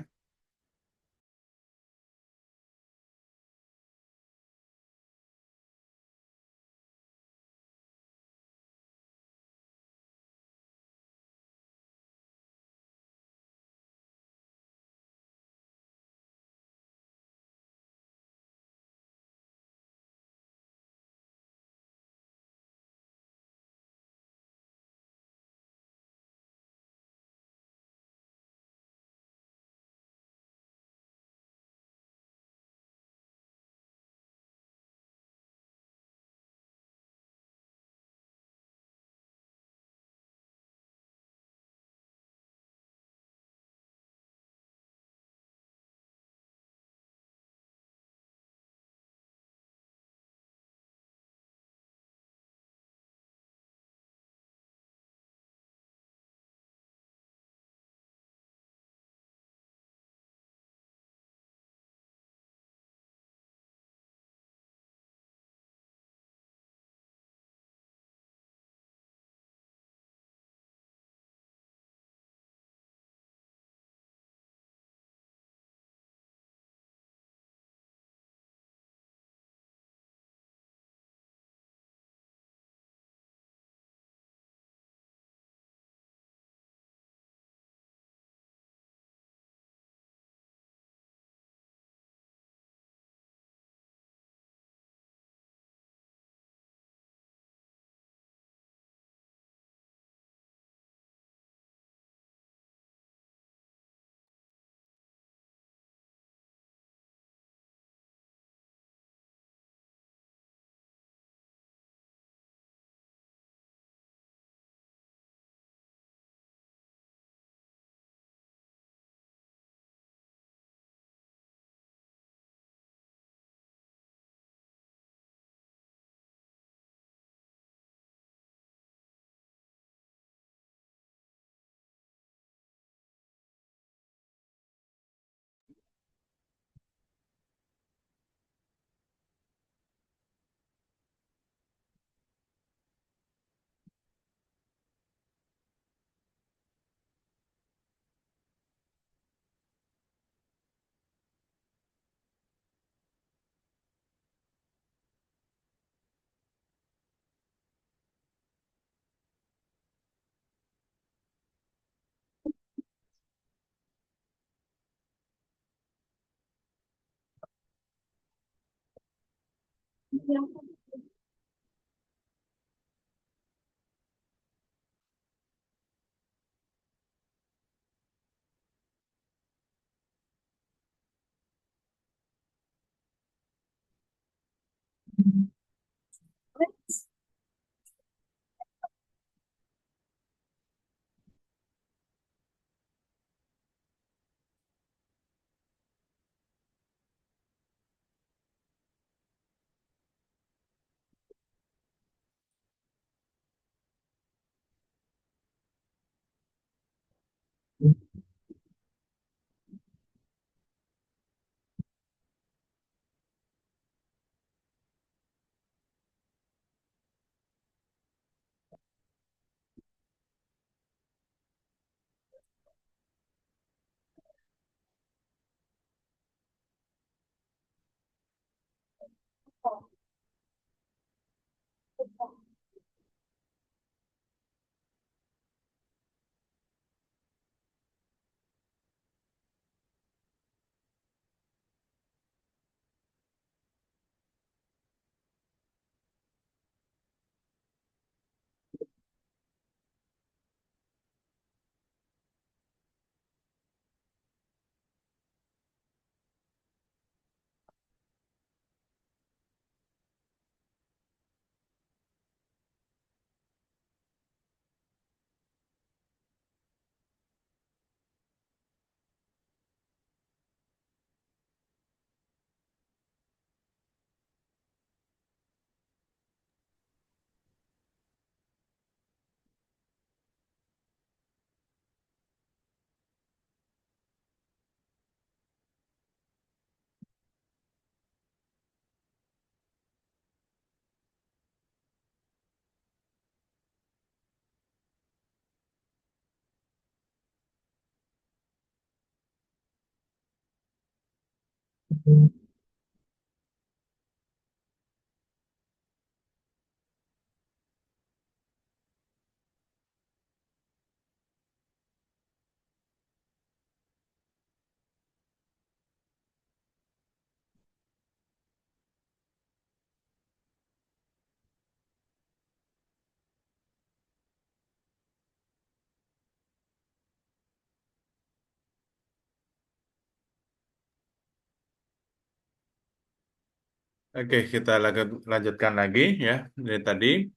Oke, kita lanjutkan lagi ya. Ini tadi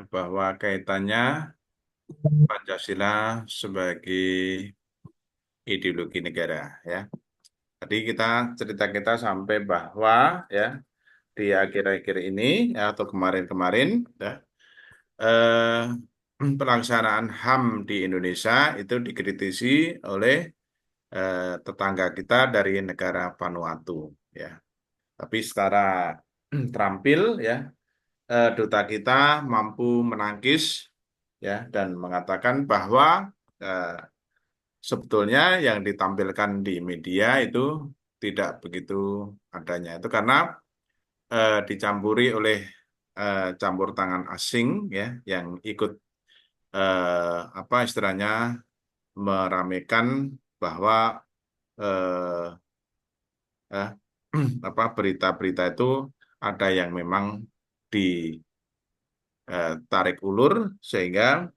bahwa kaitannya Pancasila sebagai ideologi negara ya. Tadi cerita kita sampai bahwa ya di akhir-akhir ini ya, atau kemarin-kemarin ya, eh, pelaksanaan HAM di Indonesia itu dikritisi oleh tetangga kita dari negara Vanuatu ya. Tapi secara terampil ya, duta kita mampu menangkis ya dan mengatakan bahwa eh, sebetulnya yang ditampilkan di media itu tidak begitu adanya. Itu karena dicampuri oleh campur tangan asing ya yang ikut apa istilahnya meramaikan bahwa eh, eh, apa berita-berita itu ada yang memang ditarik ulur sehingga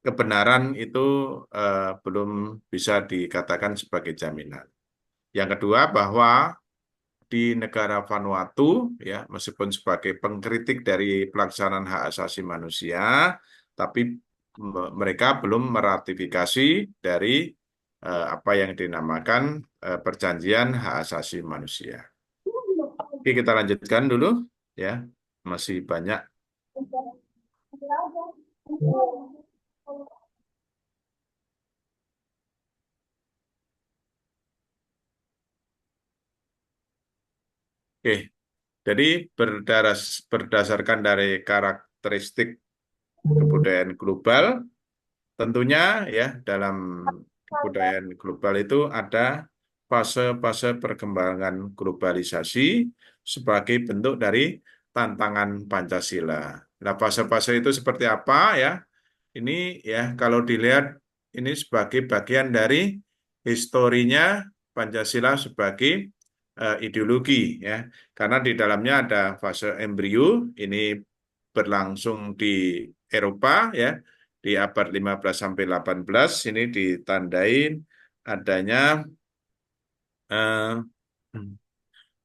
kebenaran itu belum bisa dikatakan sebagai jaminan. Yang kedua bahwa di negara Vanuatu ya meskipun sebagai pengkritik dari pelaksanaan hak asasi manusia, tapi mereka belum meratifikasi dari apa yang dinamakan Perjanjian Hak Asasi Manusia. Oke, kita lanjutkan dulu ya. Masih banyak. Oke, jadi berdasarkan dari karakteristik kebudayaan global, tentunya ya dalam kebudayaan global itu ada fase-fase perkembangan globalisasi sebagai bentuk dari tantangan Pancasila. Nah, fase-fase itu seperti apa ya? Ini ya kalau dilihat ini sebagai bagian dari historinya Pancasila sebagai ideologi ya. Karena di dalamnya ada fase embrio, ini berlangsung di Eropa ya di abad 15 sampai 18 ini ditandai adanya eh,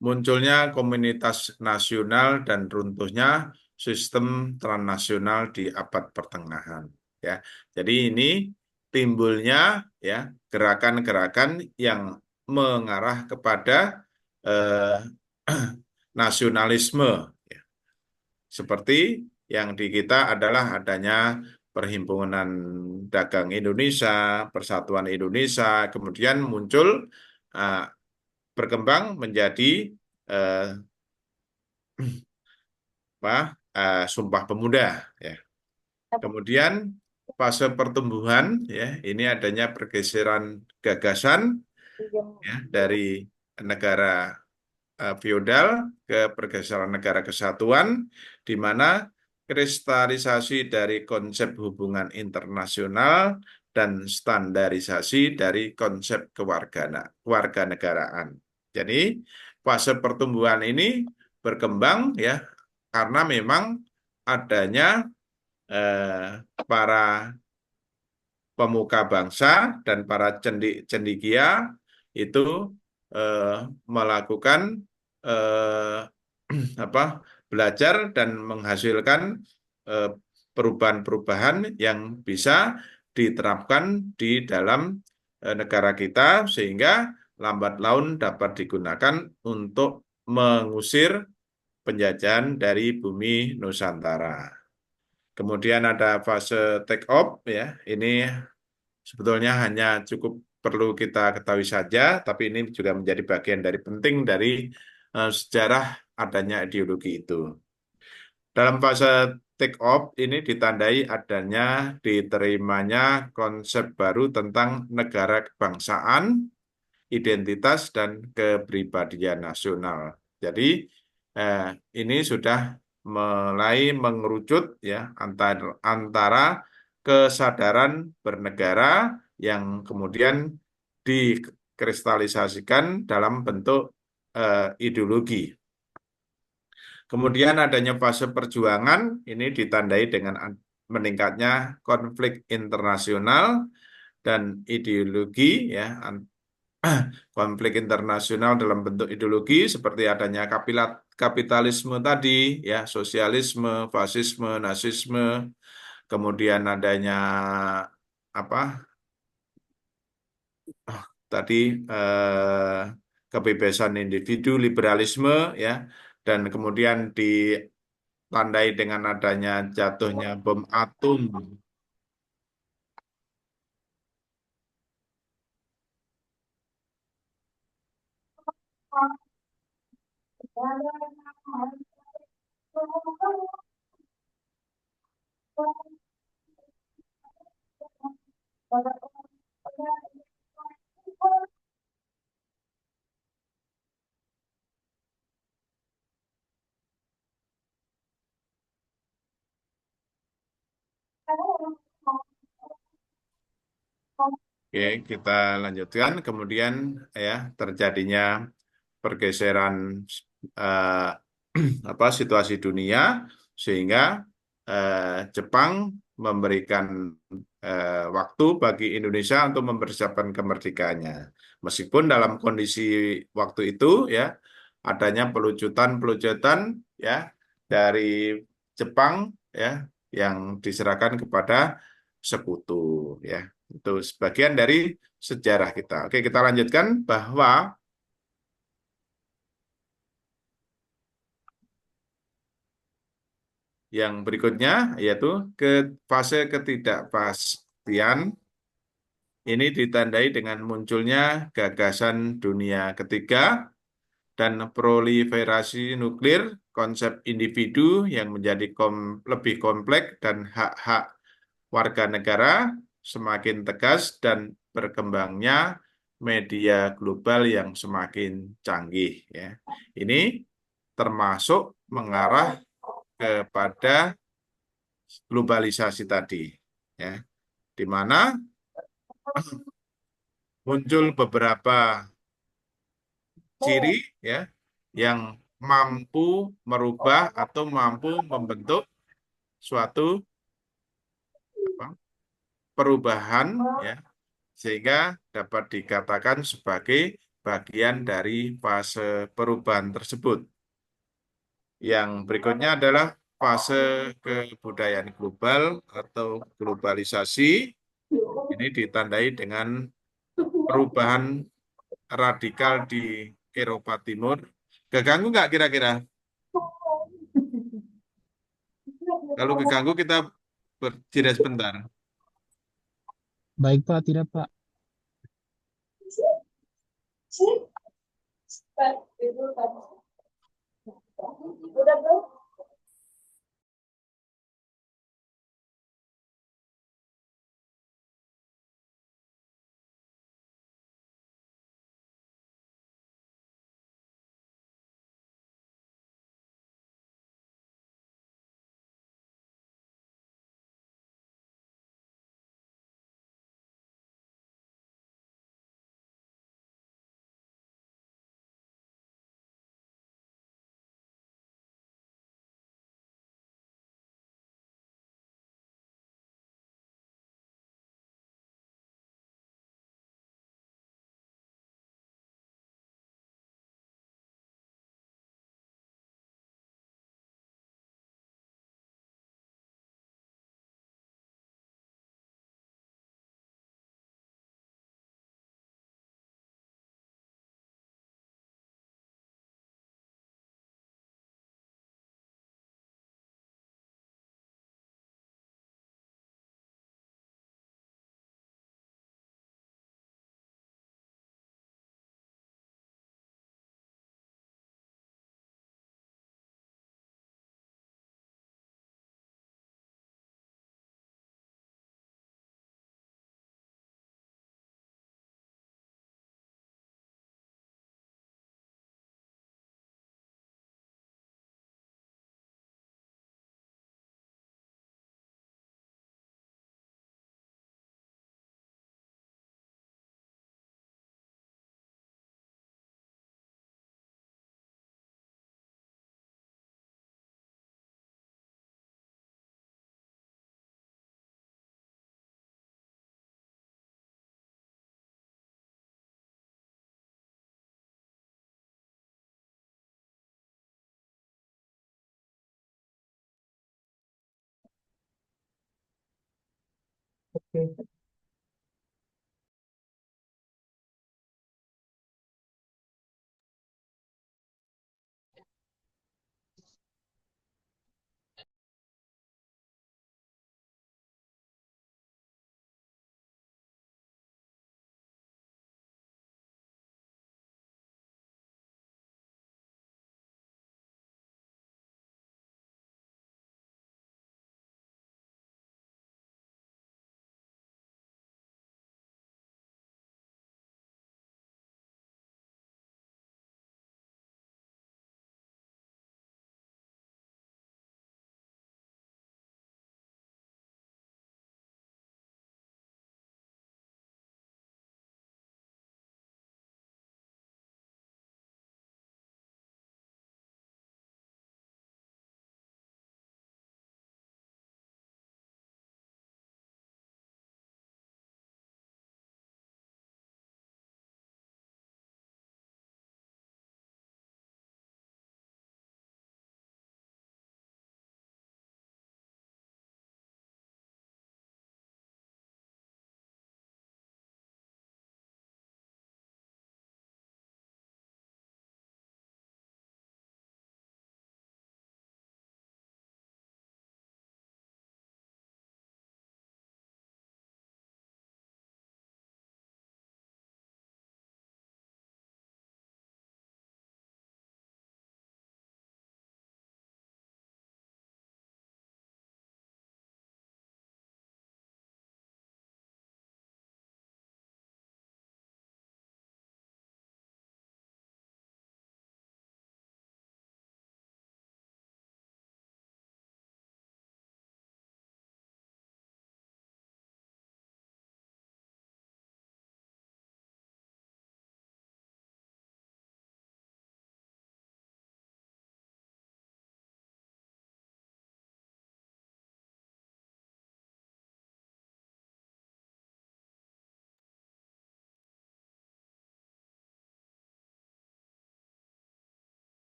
munculnya komunitas nasional dan runtuhnya sistem transnasional di abad pertengahan ya. Jadi ini timbulnya ya gerakan-gerakan yang mengarah kepada eh, nasionalisme ya. Seperti yang di kita adalah adanya Perhimpunan Dagang Indonesia, Persatuan Indonesia, kemudian muncul eh, berkembang menjadi eh, Sumpah Pemuda ya. Kemudian fase pertumbuhan ya, ini adanya pergeseran gagasan ya dari negara feodal ke pergeseran negara kesatuan di mana kristalisasi dari konsep hubungan internasional dan standarisasi dari konsep kewarganegaraan. Jadi fase pertumbuhan ini berkembang ya karena memang adanya para pemuka bangsa dan para cendikia itu melakukan eh, apa belajar dan menghasilkan eh, perubahan-perubahan yang bisa diterapkan di dalam negara kita sehingga lambat laun dapat digunakan untuk mengusir penjajahan dari bumi Nusantara. Kemudian ada fase take off ya. Ini sebetulnya hanya cukup perlu kita ketahui saja, tapi ini juga menjadi bagian dari penting dari sejarah adanya ideologi itu. Dalam fase take off ini ditandai adanya diterimanya konsep baru tentang negara kebangsaan identitas dan kepribadian nasional. Jadi ini sudah mulai mengerucut ya antara kesadaran bernegara yang kemudian dikristalisasikan dalam bentuk ideologi. Kemudian adanya fase perjuangan ini ditandai dengan meningkatnya konflik internasional dan ideologi ya konflik internasional dalam bentuk ideologi seperti adanya kapitalisme tadi ya sosialisme, fasisme, nasisme, kemudian adanya apa tadi kebebasan individu, liberalisme ya dan kemudian ditandai dengan adanya jatuhnya bom atom. Oke, kita lanjutkan. Kemudian ya terjadinya pergeseran eh, situasi dunia sehingga Jepang memberikan waktu bagi Indonesia untuk mempersiapkan kemerdekaannya. Meskipun dalam kondisi waktu itu ya adanya pelucutan-pelucutan ya dari Jepang ya yang diserahkan kepada sekutu ya. Itu sebagian dari sejarah kita. Oke, kita lanjutkan bahwa yang berikutnya yaitu ke fase ketidakpastian ini ditandai dengan munculnya gagasan dunia ketiga dan proliferasi nuklir, konsep individu yang menjadi lebih kompleks dan hak-hak warga negara semakin tegas dan berkembangnya media global yang semakin canggih ya. Ini termasuk mengarah kepada globalisasi tadi ya di mana muncul beberapa ciri ya yang mampu merubah atau mampu membentuk suatu perubahan ya sehingga dapat dikatakan sebagai bagian dari fase perubahan tersebut. Yang berikutnya adalah fase kebudayaan global atau globalisasi. Ini ditandai dengan perubahan radikal di Eropa Timur. Keganggu nggak kira-kira? Kalau keganggu kita berjeda sebentar. Baik Pak, tidak Pak. Udah belum?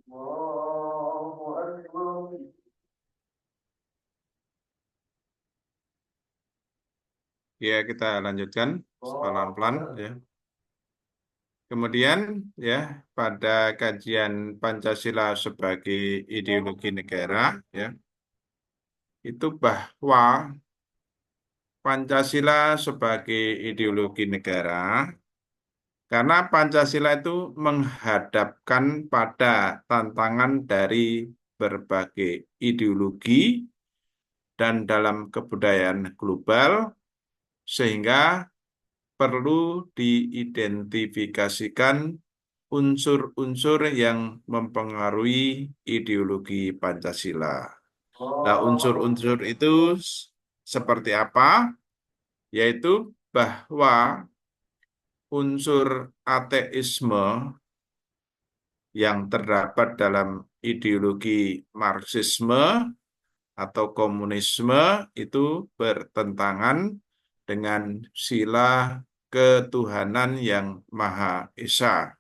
الله أكبر. Ya, kita lanjutkan pelan-pelan ya. Kemudian ya, pada kajian Pancasila sebagai ideologi negara ya, itu bahwa Pancasila sebagai ideologi negara karena Pancasila itu menghadapkan pada tantangan dari berbagai ideologi dan dalam kebudayaan global sehingga perlu diidentifikasikan unsur-unsur yang mempengaruhi ideologi Pancasila. Nah, unsur-unsur itu seperti apa? Yaitu bahwa unsur ateisme yang terdapat dalam ideologi Marxisme atau komunisme itu bertentangan dengan sila ketuhanan yang Maha Esa.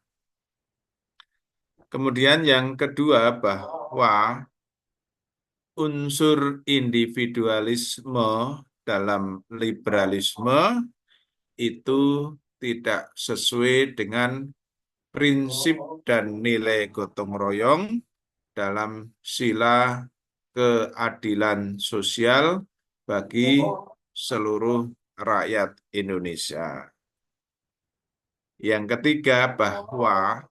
Kemudian yang kedua bahwa unsur individualisme dalam liberalisme itu tidak sesuai dengan prinsip dan nilai gotong royong dalam sila keadilan sosial bagi seluruh rakyat Indonesia. Yang ketiga bahwa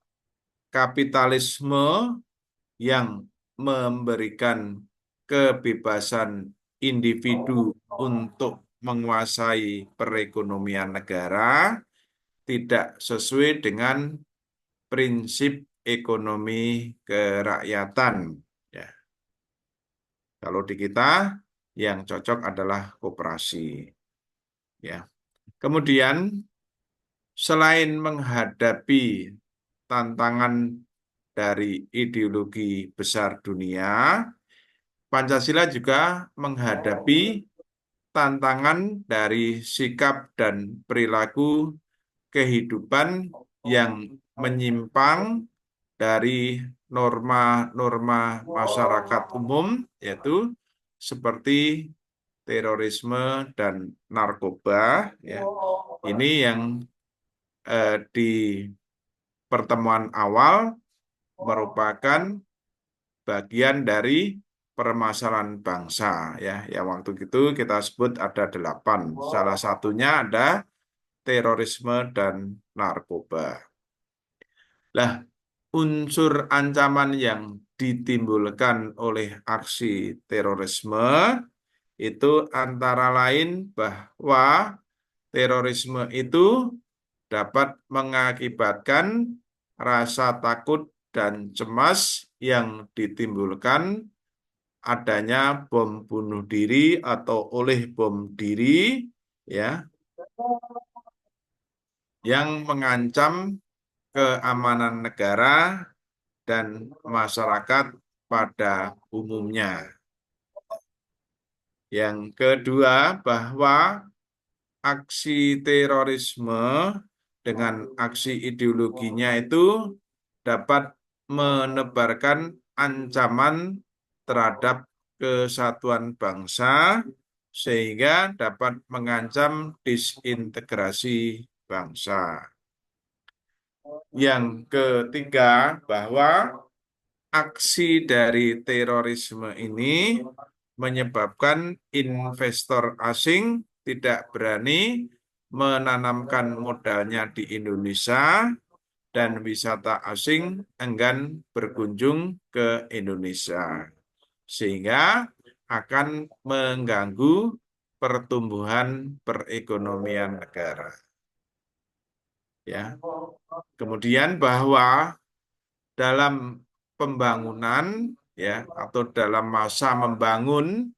kapitalisme yang memberikan kebebasan individu untuk menguasai perekonomian negara tidak sesuai dengan prinsip ekonomi kerakyatan. Ya. Kalau di kita yang cocok adalah koperasi. Ya. Kemudian selain menghadapi tantangan dari ideologi besar dunia, Pancasila juga menghadapi tantangan dari sikap dan perilaku kehidupan yang menyimpang dari norma-norma masyarakat umum, yaitu seperti terorisme dan narkoba. Ya. Ini yang di pertemuan awal merupakan bagian dari permasalahan bangsa. Ya, yang waktu itu kita sebut ada 8. Salah satunya ada terorisme dan narkoba. Lah, unsur ancaman yang ditimbulkan oleh aksi terorisme itu antara lain bahwa terorisme itu dapat mengakibatkan rasa takut dan cemas yang ditimbulkan adanya bom bunuh diri atau oleh bom diri, ya, yang mengancam keamanan negara dan masyarakat pada umumnya. Yang kedua, bahwa aksi terorisme dengan aksi ideologinya itu dapat menebarkan ancaman terhadap kesatuan bangsa sehingga dapat mengancam disintegrasi bangsa. Yang ketiga, bahwa aksi dari terorisme ini menyebabkan investor asing tidak berani menanamkan modalnya di Indonesia dan wisata asing enggan berkunjung ke Indonesia, sehingga akan mengganggu pertumbuhan perekonomian negara. Ya. Kemudian bahwa dalam pembangunan, ya, atau dalam masa membangun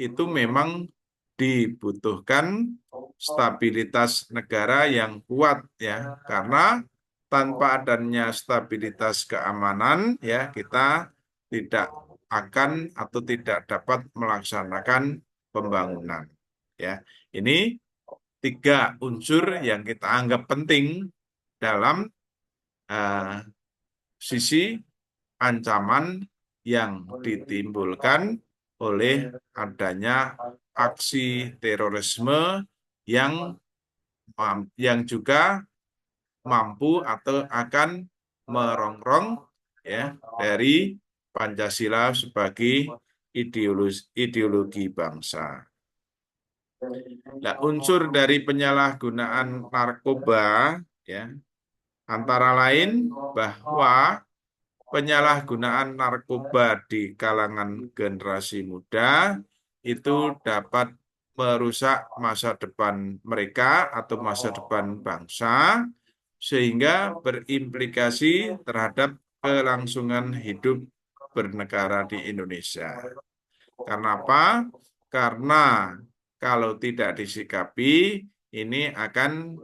itu memang dibutuhkan stabilitas negara yang kuat, ya, karena tanpa adanya stabilitas keamanan, ya, kita tidak akan atau tidak dapat melaksanakan pembangunan. Ya, ini 3 unsur yang kita anggap penting dalam sisi ancaman yang ditimbulkan oleh adanya aksi terorisme yang juga mampu atau akan merongrong, ya, dari Pancasila sebagai ideologi bangsa. Nah, unsur dari penyalahgunaan narkoba, ya, antara lain bahwa penyalahgunaan narkoba di kalangan generasi muda itu dapat merusak masa depan mereka atau masa depan bangsa, sehingga berimplikasi terhadap kelangsungan hidup bernegara di Indonesia. Karena apa? Karena kalau tidak disikapi, ini akan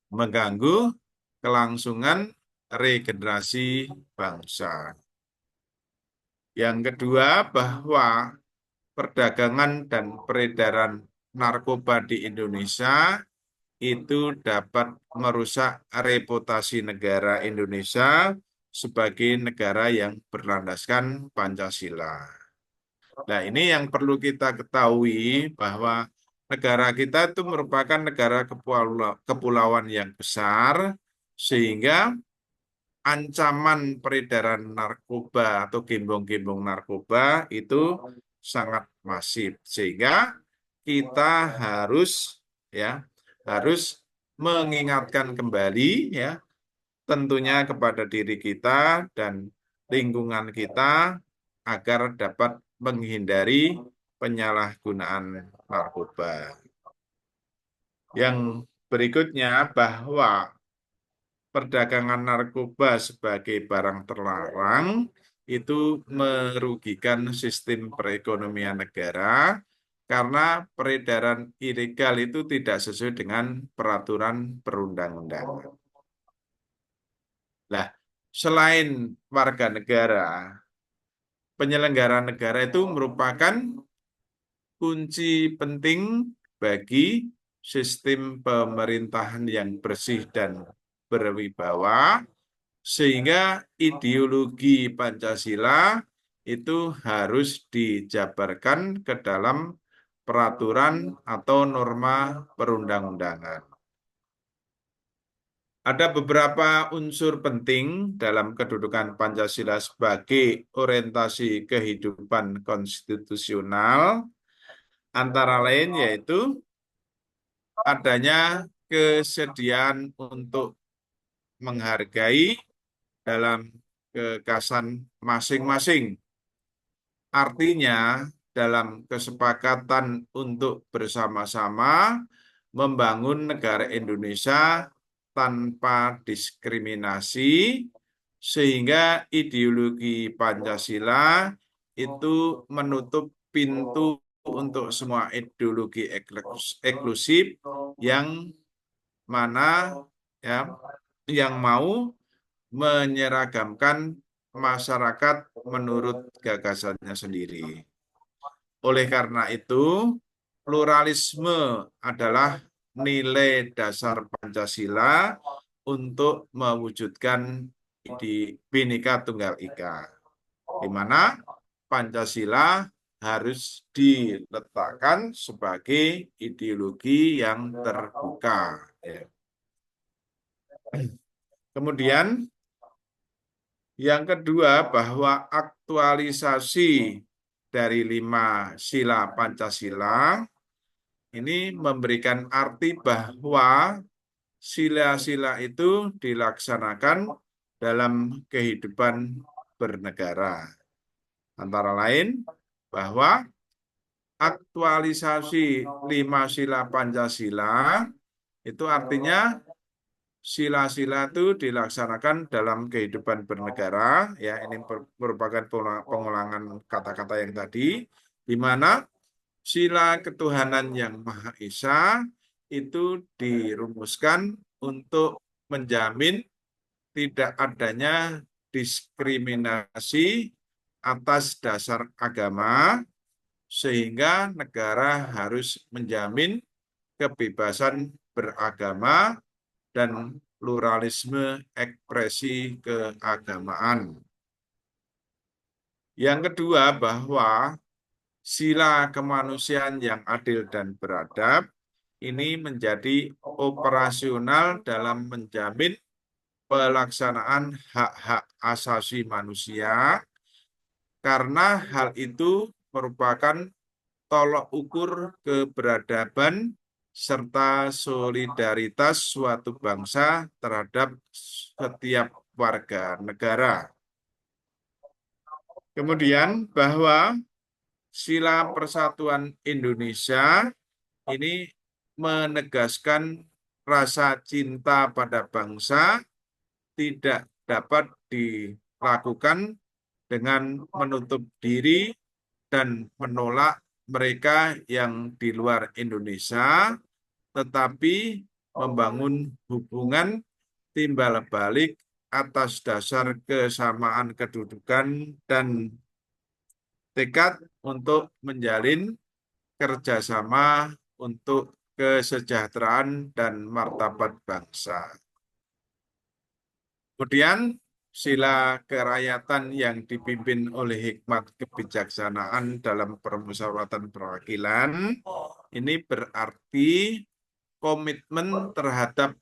mengganggu kelangsungan regenerasi bangsa. Yang kedua, bahwa perdagangan dan peredaran narkoba di Indonesia itu dapat merusak reputasi negara Indonesia sebagai negara yang berlandaskan Pancasila. Nah, ini yang perlu kita ketahui, bahwa negara kita itu merupakan negara kepulauan yang besar, sehingga ancaman peredaran narkoba atau gembong-gembong narkoba itu sangat masif, sehingga kita harus mengingatkan kembali, ya, tentunya kepada diri kita dan lingkungan kita agar dapat menghindari penyalahgunaan narkoba. Yang berikutnya, bahwa perdagangan narkoba sebagai barang terlarang itu merugikan sistem perekonomian negara karena peredaran ilegal itu tidak sesuai dengan peraturan perundang-undangan. Nah, selain warga negara, penyelenggara negara itu merupakan kunci penting bagi sistem pemerintahan yang bersih dan berwibawa, sehingga ideologi Pancasila itu harus dijabarkan ke dalam peraturan atau norma perundang-undangan. Ada beberapa unsur penting dalam kedudukan Pancasila sebagai orientasi kehidupan konstitusional, antara lain yaitu adanya kesediaan untuk menghargai dalam gagasan masing-masing. Artinya, dalam kesepakatan untuk bersama-sama membangun negara Indonesia tanpa diskriminasi, sehingga ideologi Pancasila itu menutup pintu untuk semua ideologi eksklusif yang mana ya yang mau menyeragamkan masyarakat menurut gagasannya sendiri. Oleh karena itu, pluralisme adalah nilai dasar Pancasila untuk mewujudkan Bhinneka Tunggal Ika, di mana Pancasila harus diletakkan sebagai ideologi yang terbuka. Kemudian yang kedua, bahwa aktualisasi dari 5 sila Pancasila ini memberikan arti bahwa sila-sila itu dilaksanakan dalam kehidupan bernegara. Antara lain, bahwa aktualisasi 5 sila Pancasila itu artinya sila-sila itu dilaksanakan dalam kehidupan bernegara, ya ini merupakan pengulangan kata-kata yang tadi, di mana sila ketuhanan yang Maha Esa itu dirumuskan untuk menjamin tidak adanya diskriminasi atas dasar agama, sehingga negara harus menjamin kebebasan beragama dan pluralisme ekspresi keagamaan. Yang kedua, bahwa sila kemanusiaan yang adil dan beradab ini menjadi operasional dalam menjamin pelaksanaan hak-hak asasi manusia, karena hal itu merupakan tolok ukur keberadaban serta solidaritas suatu bangsa terhadap setiap warga negara. Kemudian bahwa sila persatuan Indonesia ini menegaskan rasa cinta pada bangsa tidak dapat dilakukan dengan menutup diri dan menolak mereka yang di luar Indonesia, tetapi membangun hubungan timbal balik atas dasar kesamaan kedudukan dan tekad untuk menjalin kerjasama untuk kesejahteraan dan martabat bangsa. Kemudian sila kerakyatan yang dipimpin oleh hikmat kebijaksanaan dalam permusyawaratan perwakilan ini berarti komitmen terhadap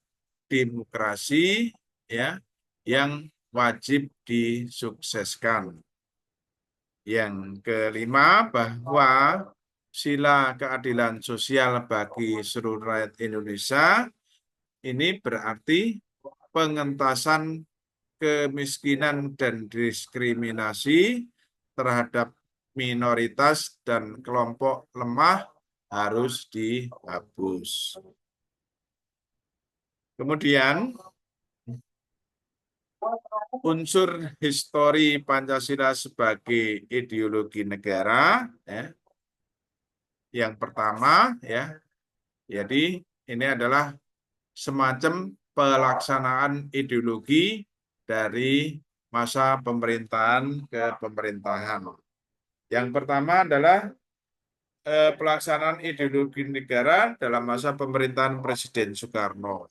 demokrasi, ya, yang wajib disukseskan. Yang kelima, bahwa sila keadilan sosial bagi seluruh rakyat Indonesia ini berarti pengentasan kemiskinan dan diskriminasi terhadap minoritas dan kelompok lemah harus dihapus. Kemudian unsur histori Pancasila sebagai ideologi negara, ya. Yang pertama, ya, jadi ini adalah semacam pelaksanaan ideologi dari masa pemerintahan ke pemerintahan. Yang pertama adalah pelaksanaan ideologi negara dalam masa pemerintahan Presiden Soekarno.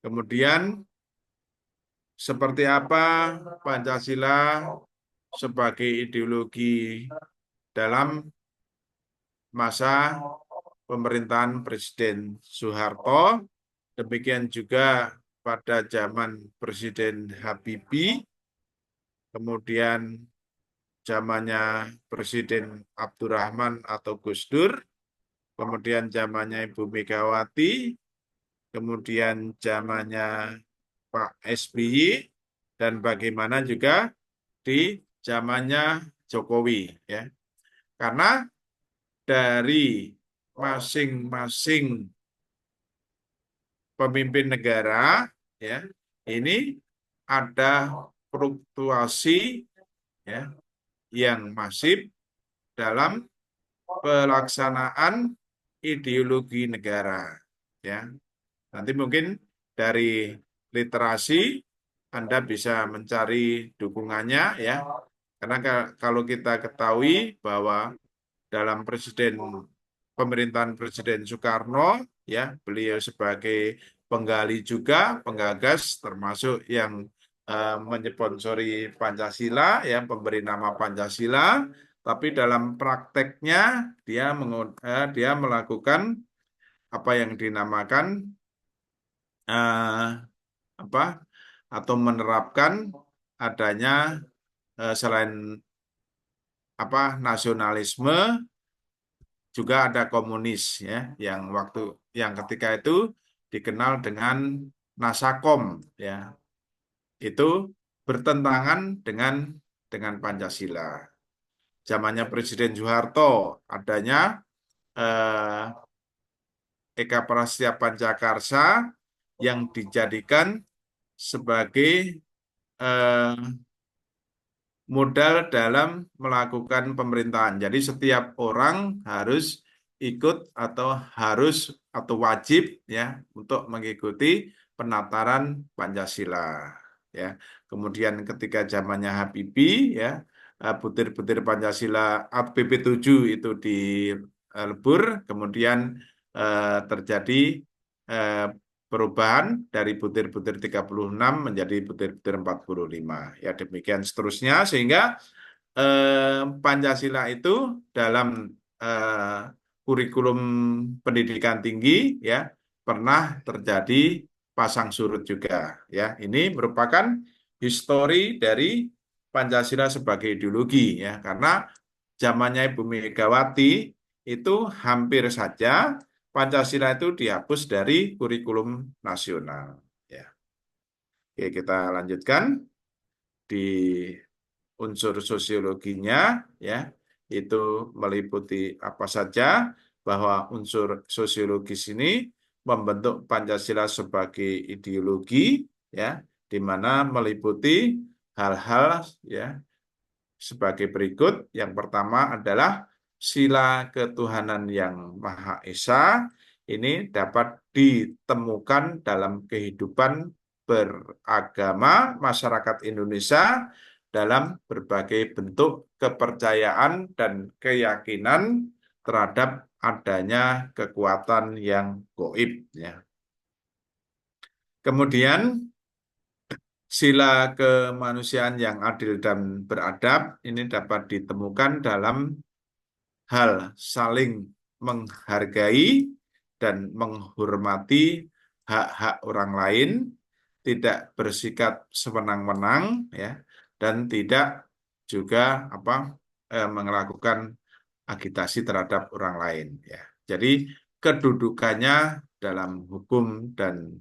Kemudian seperti apa Pancasila sebagai ideologi dalam masa pemerintahan Presiden Soeharto, demikian juga pada zaman Presiden Habibie, kemudian zamannya Presiden Abdurrahman atau Gus Dur, kemudian zamannya Ibu Megawati, kemudian zamannya Pak SBY, dan bagaimana juga di zamannya Jokowi, ya. Karena dari masing-masing pemimpin negara, ya, ini ada fluktuasi, ya, yang masif dalam pelaksanaan ideologi negara, ya. Nanti mungkin dari literasi Anda bisa mencari dukungannya, ya. Karena kalau kita ketahui bahwa dalam pemerintahan Presiden Soekarno, ya, beliau sebagai penggali juga, penggagas, termasuk yang menyponsori Pancasila, ya, pemberi nama Pancasila. Tapi dalam prakteknya dia melakukan apa yang dinamakan atau menerapkan adanya selain nasionalisme juga ada komunis, ya, yang ketika itu dikenal dengan Nasakom, ya, itu bertentangan dengan Pancasila. Zamannya Presiden Soeharto adanya Eka Prastya Pancakarsa yang dijadikan sebagai modal dalam melakukan pemerintahan. Jadi setiap orang harus ikut atau wajib, ya, untuk mengikuti penataran Pancasila, ya. Kemudian ketika zamannya Habibie, ya, butir-butir Pancasila PP7 itu dilebur, kemudian terjadi perubahan dari butir-butir 36 menjadi butir-butir 45. Ya, demikian seterusnya, sehingga Pancasila itu dalam kurikulum pendidikan tinggi, ya, pernah terjadi pasang surut juga, ya. Ini merupakan histori dari Pancasila sebagai ideologi, ya, karena zamannya Ibu Megawati itu hampir saja Pancasila itu dihapus dari kurikulum nasional, ya. Oke, kita lanjutkan di unsur sosiologinya, ya, itu meliputi apa saja, bahwa unsur sosiologis ini membentuk Pancasila sebagai ideologi, ya, di mana meliputi hal-hal, ya, sebagai berikut. Yang pertama adalah sila ketuhanan yang Maha Esa. Ini dapat ditemukan dalam kehidupan beragama masyarakat Indonesia dalam berbagai bentuk kepercayaan dan keyakinan terhadap adanya kekuatan yang gaib, ya. Kemudian sila kemanusiaan yang adil dan beradab ini dapat ditemukan dalam hal saling menghargai dan menghormati hak-hak orang lain, tidak bersikap sewenang-wenang, ya, dan tidak juga melakukan agitasi terhadap orang lain, ya. Jadi kedudukannya dalam hukum dan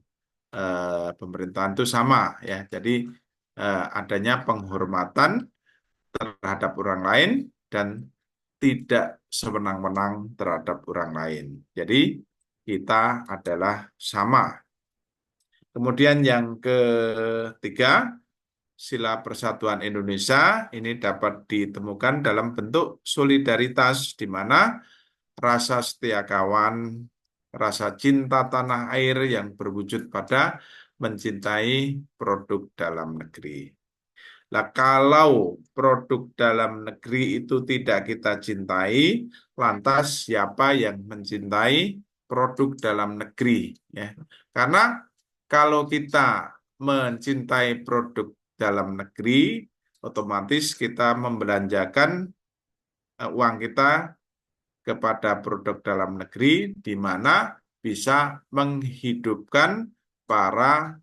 pemerintahan itu sama, ya. Jadi adanya penghormatan terhadap orang lain dan tidak sewenang-wenang terhadap orang lain. Jadi kita adalah sama. Kemudian yang ketiga, sila persatuan Indonesia ini dapat ditemukan dalam bentuk solidaritas, di mana rasa setia kawan, rasa cinta tanah air yang berwujud pada mencintai produk dalam negeri. Nah, kalau produk dalam negeri itu tidak kita cintai, lantas siapa yang mencintai produk dalam negeri? Ya, karena kalau kita mencintai produk dalam negeri, otomatis kita membelanjakan uang kita kepada produk dalam negeri, di mana bisa menghidupkan para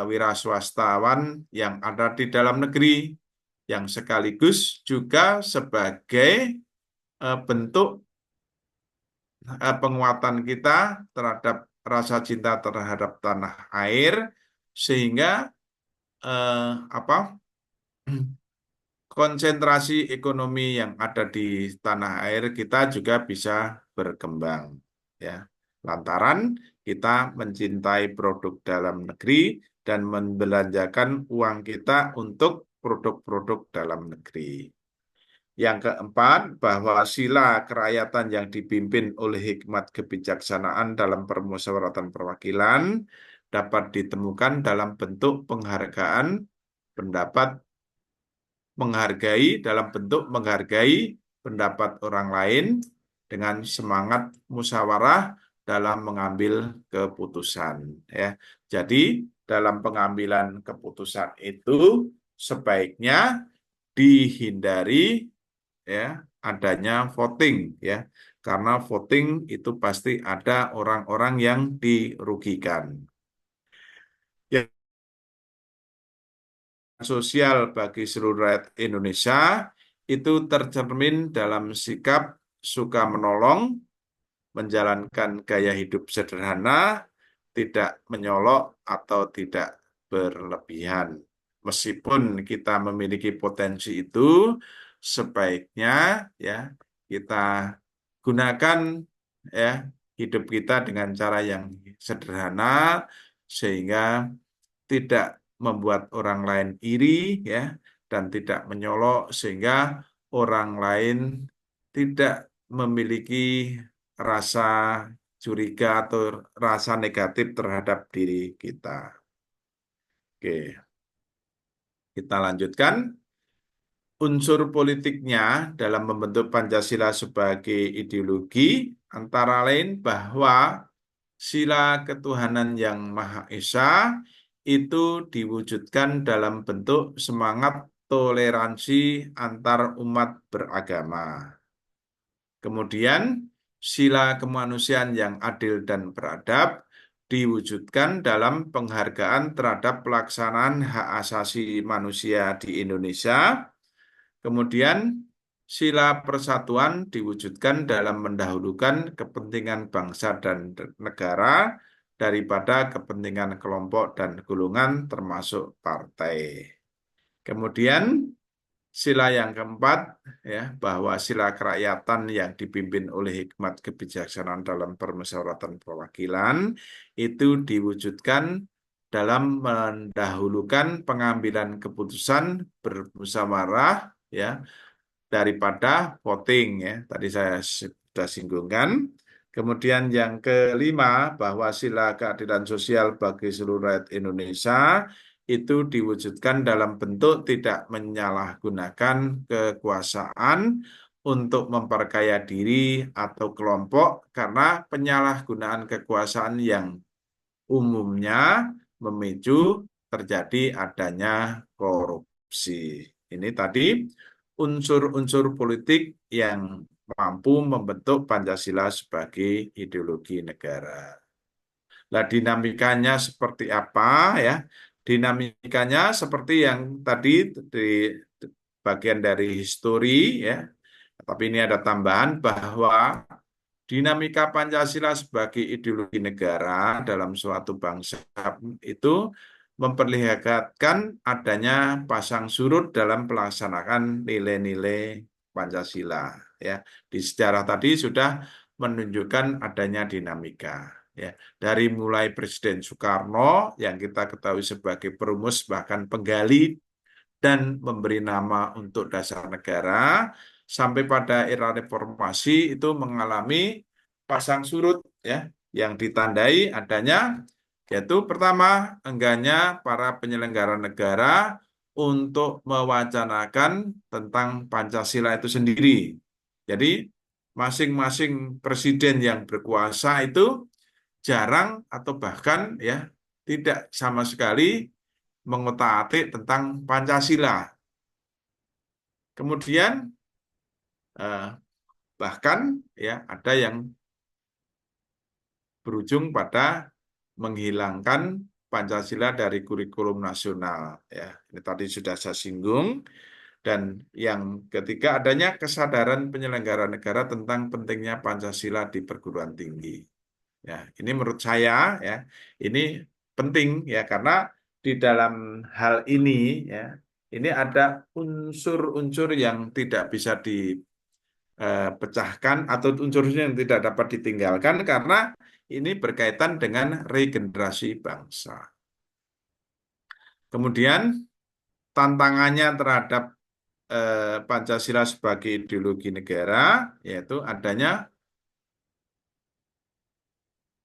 wira swastawan yang ada di dalam negeri, yang sekaligus juga sebagai bentuk penguatan kita terhadap rasa cinta terhadap tanah air, sehingga konsentrasi ekonomi yang ada di tanah air kita juga bisa berkembang, ya. Lantaran kita mencintai produk dalam negeri dan membelanjakan uang kita untuk produk-produk dalam negeri. Yang keempat, bahwa sila kerakyatan yang dipimpin oleh hikmat kebijaksanaan dalam permusyawaratan perwakilan dapat ditemukan dalam bentuk penghargaan pendapat orang lain dengan semangat musyawarah dalam mengambil keputusan, ya. Jadi dalam pengambilan keputusan itu sebaiknya dihindari, ya, adanya voting, ya, karena voting itu pasti ada orang-orang yang dirugikan. Sosial bagi seluruh rakyat Indonesia itu tercermin dalam sikap suka menolong, menjalankan gaya hidup sederhana, tidak menyolok atau tidak berlebihan. Meskipun kita memiliki potensi itu, sebaiknya, ya, kita gunakan, ya, hidup kita dengan cara yang sederhana sehingga tidak membuat orang lain iri, ya, dan tidak menyolok sehingga orang lain tidak memiliki rasa curiga atau rasa negatif terhadap diri kita. Oke, kita lanjutkan. Unsur politiknya dalam membentuk Pancasila sebagai ideologi antara lain bahwa sila ketuhanan yang Maha Esa itu diwujudkan dalam bentuk semangat toleransi antar umat beragama. Kemudian, sila kemanusiaan yang adil dan beradab diwujudkan dalam penghargaan terhadap pelaksanaan hak asasi manusia di Indonesia. Kemudian, sila persatuan diwujudkan dalam mendahulukan kepentingan bangsa dan negara daripada kepentingan kelompok dan golongan termasuk partai. Kemudian sila yang keempat, ya, bahwa sila kerakyatan yang dipimpin oleh hikmat kebijaksanaan dalam permusyawaratan perwakilan itu diwujudkan dalam mendahulukan pengambilan keputusan bermusyawarah, ya, daripada voting, ya. Tadi saya sudah singgungkan. Kemudian yang kelima, bahwa sila keadilan sosial bagi seluruh rakyat Indonesia itu diwujudkan dalam bentuk tidak menyalahgunakan kekuasaan untuk memperkaya diri atau kelompok, karena penyalahgunaan kekuasaan yang umumnya memicu terjadi adanya korupsi. Ini tadi unsur-unsur politik yang mampu membentuk Pancasila sebagai ideologi negara. Nah, dinamikanya seperti apa, ya? Dinamikanya seperti yang tadi di bagian dari histori, ya. Tapi ini ada tambahan bahwa dinamika Pancasila sebagai ideologi negara dalam suatu bangsa itu memperlihatkan adanya pasang surut dalam pelaksanaan nilai-nilai Pancasila, ya. Di sejarah tadi sudah menunjukkan adanya dinamika, ya. Dari mulai Presiden Soekarno yang kita ketahui sebagai perumus bahkan penggali dan memberi nama untuk dasar negara, sampai pada era reformasi itu mengalami pasang surut, ya, yang ditandai adanya Yaitu pertama, enggannya para penyelenggara negara untuk mewacanakan tentang Pancasila itu sendiri. Jadi, masing-masing presiden yang berkuasa itu jarang atau bahkan ya tidak sama sekali mengutak-atik tentang Pancasila. Kemudian bahkan ya ada yang berujung pada menghilangkan Pancasila dari kurikulum nasional. Ya, ini tadi sudah saya singgung. Dan yang ketiga adanya kesadaran penyelenggara negara tentang pentingnya Pancasila di perguruan tinggi. Ya, ini menurut saya ya, ini penting ya karena di dalam hal ini ya, ini ada unsur-unsur yang tidak bisa dipecahkan atau unsur yang tidak dapat ditinggalkan karena ini berkaitan dengan regenerasi bangsa. Kemudian tantangannya terhadap Pancasila sebagai ideologi negara yaitu adanya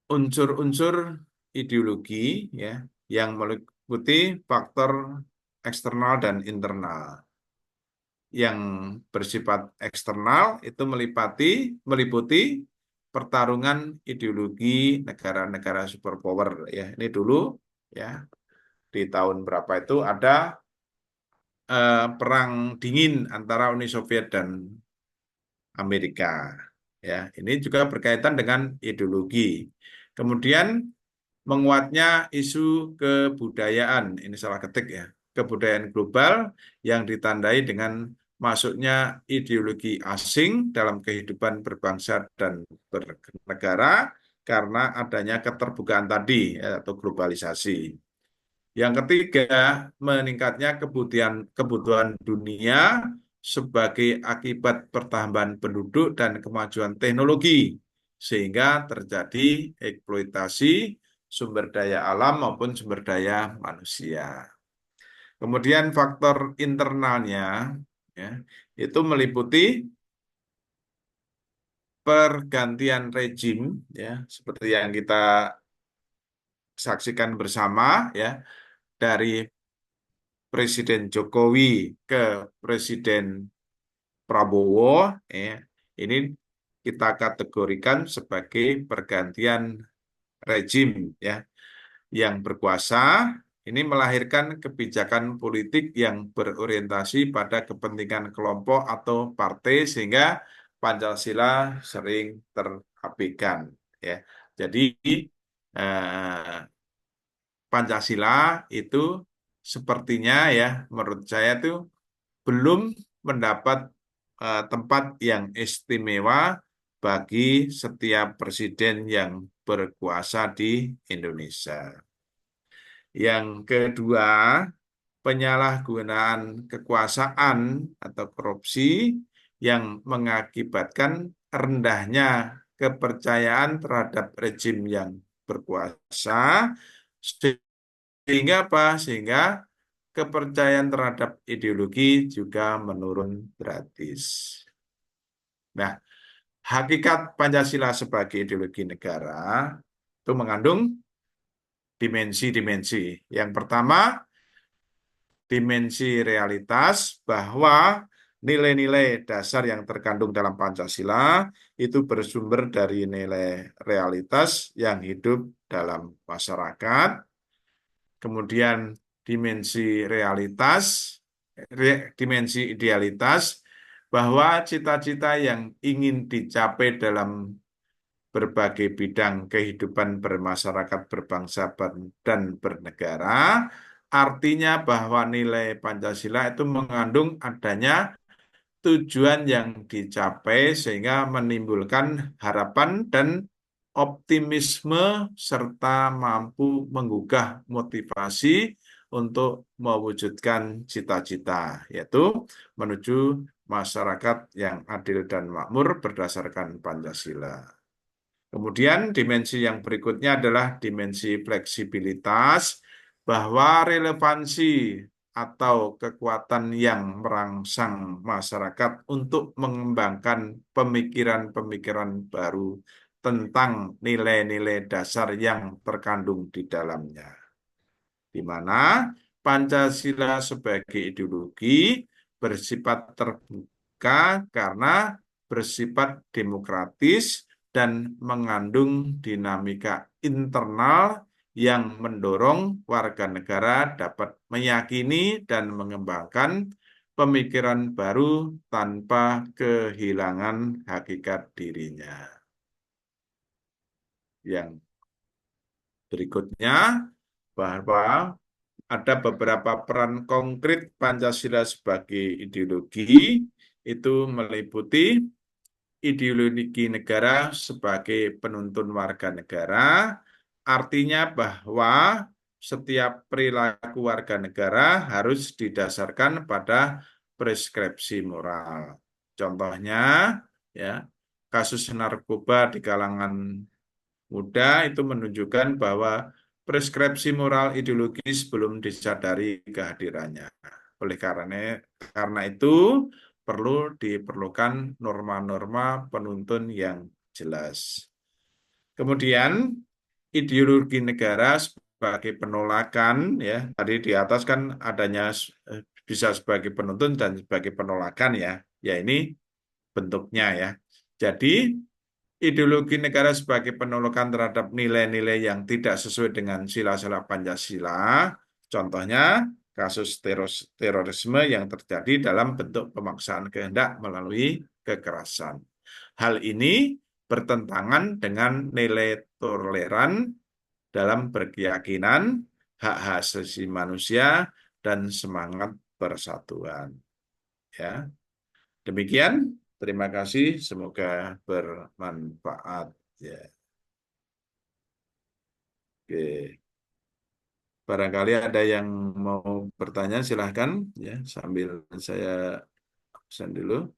unsur-unsur ideologi ya yang meliputi faktor eksternal dan internal. Yang bersifat eksternal itu meliputi pertarungan ideologi negara-negara superpower ya. Ini dulu ya di tahun berapa itu ada perang dingin antara Uni Soviet dan Amerika. Ya, ini juga berkaitan dengan ideologi. Kemudian menguatnya isu kebudayaan, ini salah ketik ya, kebudayaan global yang ditandai dengan masuknya ideologi asing dalam kehidupan berbangsa dan bernegara karena adanya keterbukaan tadi ya, atau globalisasi. Yang ketiga, meningkatnya kebutuhan dunia sebagai akibat pertambahan penduduk dan kemajuan teknologi, sehingga terjadi eksploitasi sumber daya alam maupun sumber daya manusia. Kemudian faktor internalnya ya, itu meliputi pergantian rejim ya, seperti yang kita saksikan bersama ya dari Presiden Jokowi ke Presiden Prabowo ya, ini kita kategorikan sebagai pergantian rejim ya yang berkuasa ini melahirkan kebijakan politik yang berorientasi pada kepentingan kelompok atau partai sehingga Pancasila sering terabaikan ya. Jadi eh, Pancasila itu sepertinya ya menurut saya itu belum mendapat tempat yang istimewa bagi setiap presiden yang berkuasa di Indonesia. Yang kedua, penyalahgunaan kekuasaan atau korupsi yang mengakibatkan rendahnya kepercayaan terhadap rejim yang berkuasa sehingga apa? Sehingga kepercayaan terhadap ideologi juga menurun gratis. Nah, hakikat Pancasila sebagai ideologi negara itu mengandung dimensi-dimensi. Yang pertama, dimensi realitas bahwa nilai-nilai dasar yang terkandung dalam Pancasila itu bersumber dari nilai realitas yang hidup dalam masyarakat. Kemudian dimensi realitas, dimensi idealitas, bahwa cita-cita yang ingin dicapai dalam berbagai bidang kehidupan bermasyarakat, berbangsa, dan bernegara, artinya bahwa nilai Pancasila itu mengandung adanya tujuan yang dicapai sehingga menimbulkan harapan dan optimisme serta mampu menggugah motivasi untuk mewujudkan cita-cita, yaitu menuju masyarakat yang adil dan makmur berdasarkan Pancasila. Kemudian dimensi yang berikutnya adalah dimensi fleksibilitas, bahwa relevansi atau kekuatan yang merangsang masyarakat untuk mengembangkan pemikiran-pemikiran baru tentang nilai-nilai dasar yang terkandung di dalamnya. Di mana Pancasila sebagai ideologi bersifat terbuka karena bersifat demokratis dan mengandung dinamika internal yang mendorong warga negara dapat meyakini dan mengembangkan pemikiran baru tanpa kehilangan hakikat dirinya. Yang berikutnya, bahwa ada beberapa peran konkret Pancasila sebagai ideologi, itu meliputi ideologi negara sebagai penuntun warga negara, artinya bahwa setiap perilaku warga negara harus didasarkan pada preskripsi moral. Contohnya, ya, kasus narkoba di kalangan muda itu menunjukkan bahwa preskripsi moral ideologis belum disadari kehadirannya. Oleh karena itu perlu diperlukan norma-norma penuntun yang jelas. Kemudian ideologi negara sebagai penolakan, ya tadi di atas kan adanya bisa sebagai penuntun dan sebagai penolakan, ya ini bentuknya ya. Jadi ideologi negara sebagai penolakan terhadap nilai-nilai yang tidak sesuai dengan sila-sila Pancasila, contohnya kasus terorisme yang terjadi dalam bentuk pemaksaan kehendak melalui kekerasan. Hal ini bertentangan dengan nilai toleran dalam berkeyakinan, hak asasi manusia, dan semangat persatuan. Ya, demikian. Terima kasih, semoga bermanfaat. Ya. Oke. Barangkali ada yang mau bertanya, silahkan ya, sambil saya absen dulu.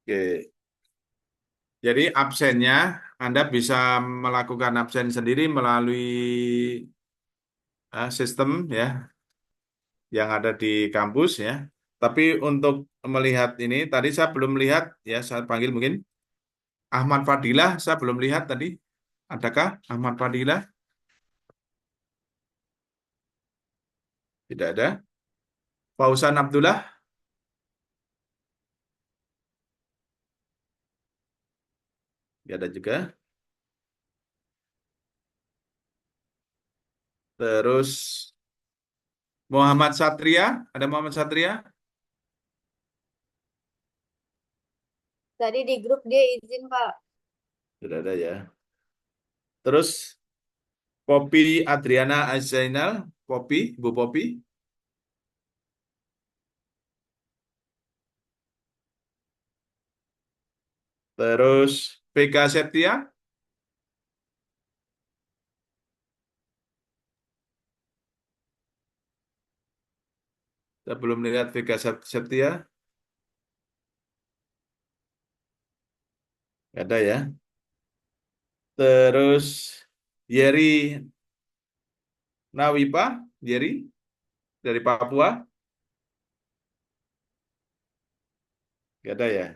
Oke. Jadi absennya Anda bisa melakukan absen sendiri melalui sistem ya yang ada di kampus ya. Tapi untuk melihat ini tadi saya belum lihat ya, saya panggil mungkin Ahmad Fadilah, saya belum lihat tadi. Adakah Ahmad Fadilah? Tidak ada. Fauzan Abdullah? Tidak ada juga. Terus Muhammad Satria? Ada Muhammad Satria? Tadi di grup dia izin, Pak. Tidak ada ya. Terus Poppy Adriana Azainal? Poppy, Bu Poppy? Terus Vega Septia? Saya belum lihat Vega Septia. Nggak ada ya. Terus Yeri Nawipa? Yeri dari Papua? Nggak ada ya.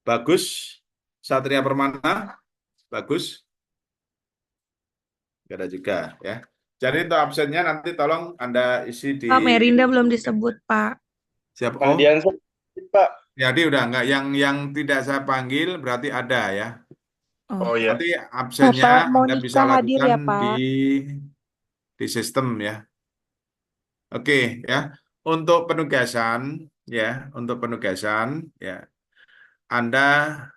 Bagus. Satria Permana? Bagus. Nggak ada juga ya. Jadi untuk absennya nanti tolong Anda isi di... Pak Merinda belum disebut, Pak. Siap. Kang Dian, Pak. Jadi udah enggak yang tidak saya panggil berarti ada ya. Oh ya. Nanti absennya Bapak Anda bisa Monica hadir lakukan ya, Pak. di sistem ya. Oke ya. Untuk penugasan ya, Anda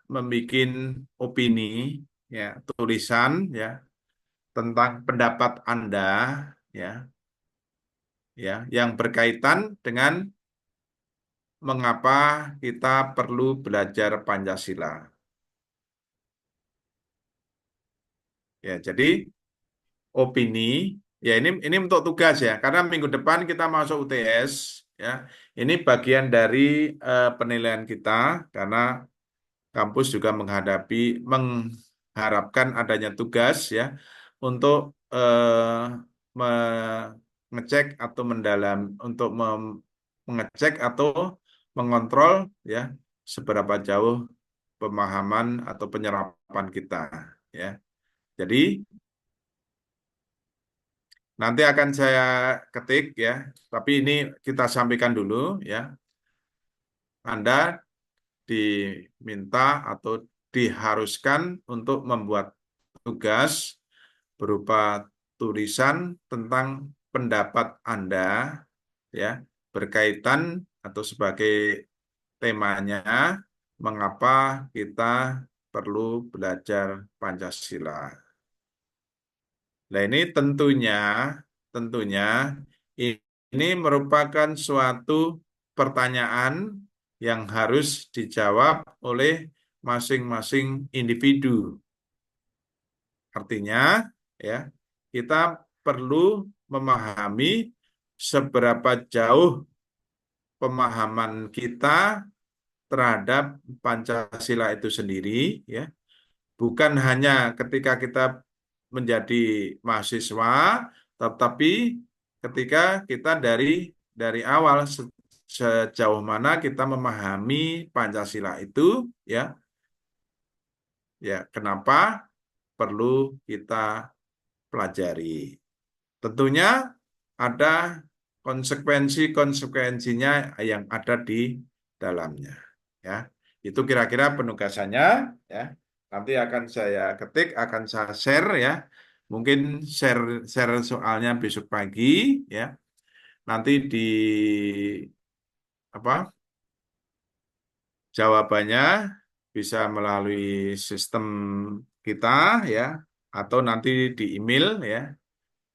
membuat opini ya, tulisan ya tentang pendapat Anda ya yang berkaitan dengan mengapa kita perlu belajar Pancasila. Ya, jadi opini ya ini untuk tugas ya, karena minggu depan kita masuk UTS ya. Ini bagian dari penilaian kita karena kampus juga mengharapkan adanya tugas ya untuk mengecek atau untuk mengecek atau mengontrol ya seberapa jauh pemahaman atau penyerapan kita ya. Jadi nanti akan saya ketik ya, tapi ini kita sampaikan dulu ya. Anda diminta atau diharuskan untuk membuat tugas berupa tulisan tentang pendapat Anda ya berkaitan atau sebagai temanya mengapa kita perlu belajar Pancasila. Nah, ini tentunya ini merupakan suatu pertanyaan yang harus dijawab oleh masing-masing individu. Artinya, ya, kita perlu memahami seberapa jauh pemahaman kita terhadap Pancasila itu sendiri, ya. Bukan hanya ketika kita menjadi mahasiswa, tetapi ketika kita dari awal sejauh mana kita memahami Pancasila itu, ya, ya kenapa perlu kita pelajari. Tentunya ada konsekuensi-konsekuensinya yang ada di dalamnya. Ya, itu kira-kira penugasannya. Ya, nanti akan saya ketik, akan saya share ya. Mungkin share soalnya besok pagi. Ya, nanti di apa? Jawabannya bisa melalui sistem kita ya, atau nanti di email ya.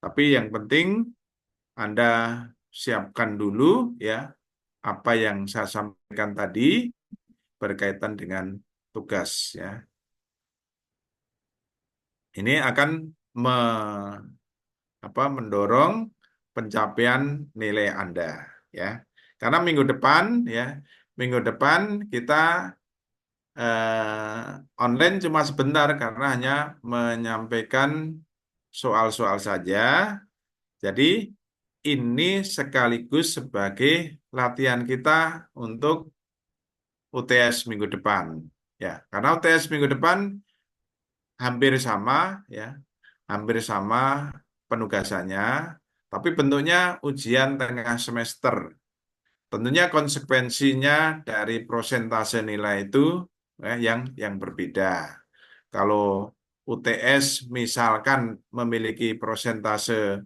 Tapi yang penting Anda siapkan dulu ya apa yang saya sampaikan tadi berkaitan dengan tugas ya. Ini akan mendorong pencapaian nilai Anda ya. Karena minggu depan kita online cuma sebentar karena hanya menyampaikan soal-soal saja. Jadi ini sekaligus sebagai latihan kita untuk UTS minggu depan. Ya, karena UTS minggu depan hampir sama ya, hampir sama penugasannya, tapi bentuknya ujian tengah semester. Tentunya konsekuensinya dari prosentase nilai itu yang berbeda. Kalau UTS misalkan memiliki prosentase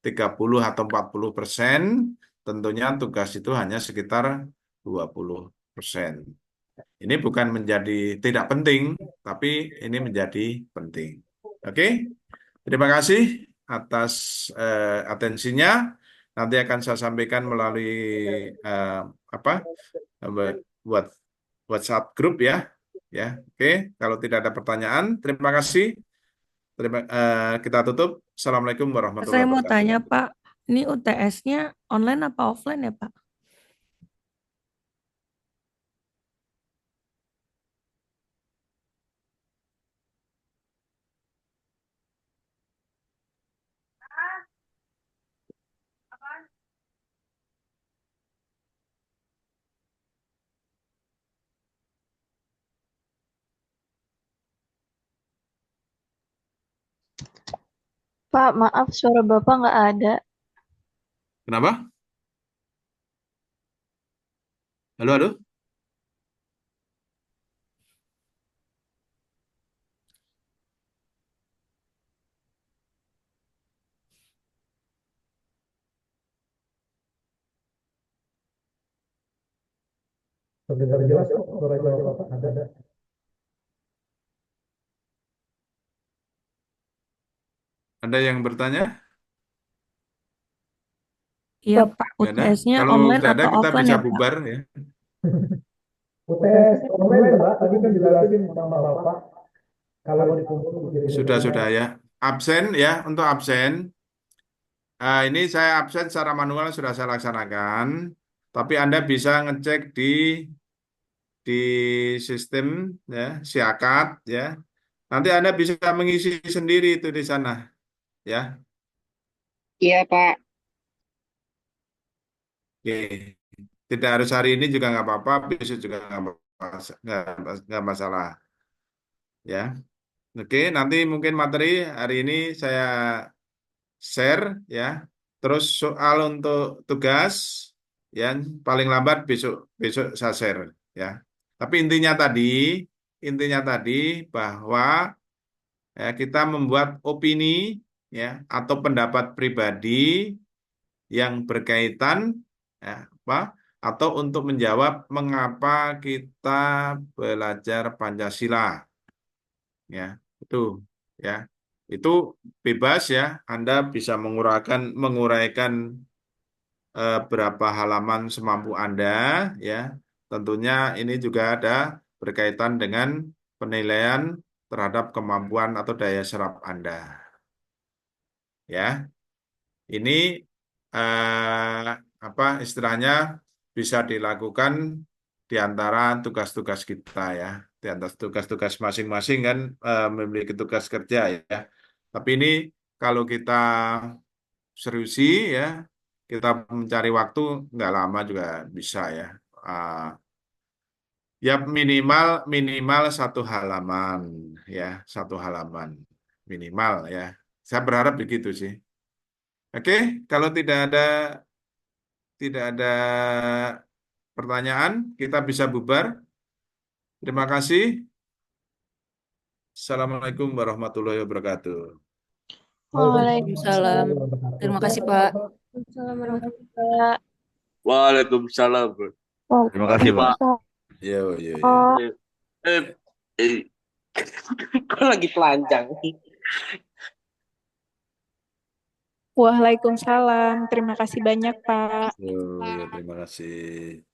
30 atau 40%, tentunya tugas itu hanya sekitar 20%. Ini bukan menjadi tidak penting, tapi ini menjadi penting. Oke, terima kasih atas atensinya. Nanti akan saya sampaikan melalui buat WhatsApp grup ya. Ya, oke. Kalau tidak ada pertanyaan, terima kasih. Kita tutup. Assalamualaikum warahmatullahi Saya mau wabarakatuh. tanya Pak, ini UTS-nya online apa offline ya Pak? Pak, maaf suara Bapak nggak ada. Kenapa? Halo, halo. Terdengar jelas kok suara Bapak ada. Ada yang bertanya? Iya Pak, Nggak ada? UTS-nya Kalau online nggak ada, atau kita offline bisa ya Pak? bubar ya. UTS online Pak, tadi kan dijelasin sama Bapak. Kalau dikumpul Sudah ya. Absen ya, untuk absen. Ini saya absen secara manual sudah saya laksanakan. Tapi Anda bisa ngecek di sistem ya, Siakat ya. Nanti Anda bisa mengisi sendiri itu di sana ya. Iya, Pak. Oke. Tidak harus hari ini juga nggak apa-apa, besok juga nggak masalah. Ya, oke. Nanti mungkin materi hari ini saya share ya. Terus soal untuk tugas, ya paling lambat besok besok saya share ya. Tapi intinya tadi bahwa kita membuat opini ya atau pendapat pribadi yang berkaitan ya, apa atau untuk menjawab mengapa kita belajar Pancasila ya itu ya itu bebas ya Anda bisa menguraikan berapa halaman semampu Anda ya tentunya ini juga ada berkaitan dengan penilaian terhadap kemampuan atau daya serap Anda ya. Ini apa istilahnya bisa dilakukan di antara tugas-tugas kita ya. Di antara tugas-tugas masing-masing kan memiliki tugas kerja ya. Tapi ini kalau kita seriusi ya, kita mencari waktu nggak lama juga bisa ya. Ya minimal satu halaman ya, satu halaman minimal ya. Saya berharap begitu sih. Oke, kalau tidak ada pertanyaan, kita bisa bubar. Terima kasih. Assalamualaikum warahmatullahi wabarakatuh. Waalaikumsalam. Terima kasih, Pak. Waalaikumsalam. Waalaikumsalam. Terima kasih, Pak. Yo. Kok lagi telanjang? Waalaikumsalam. Terima kasih banyak, Pak. Yo, terima kasih.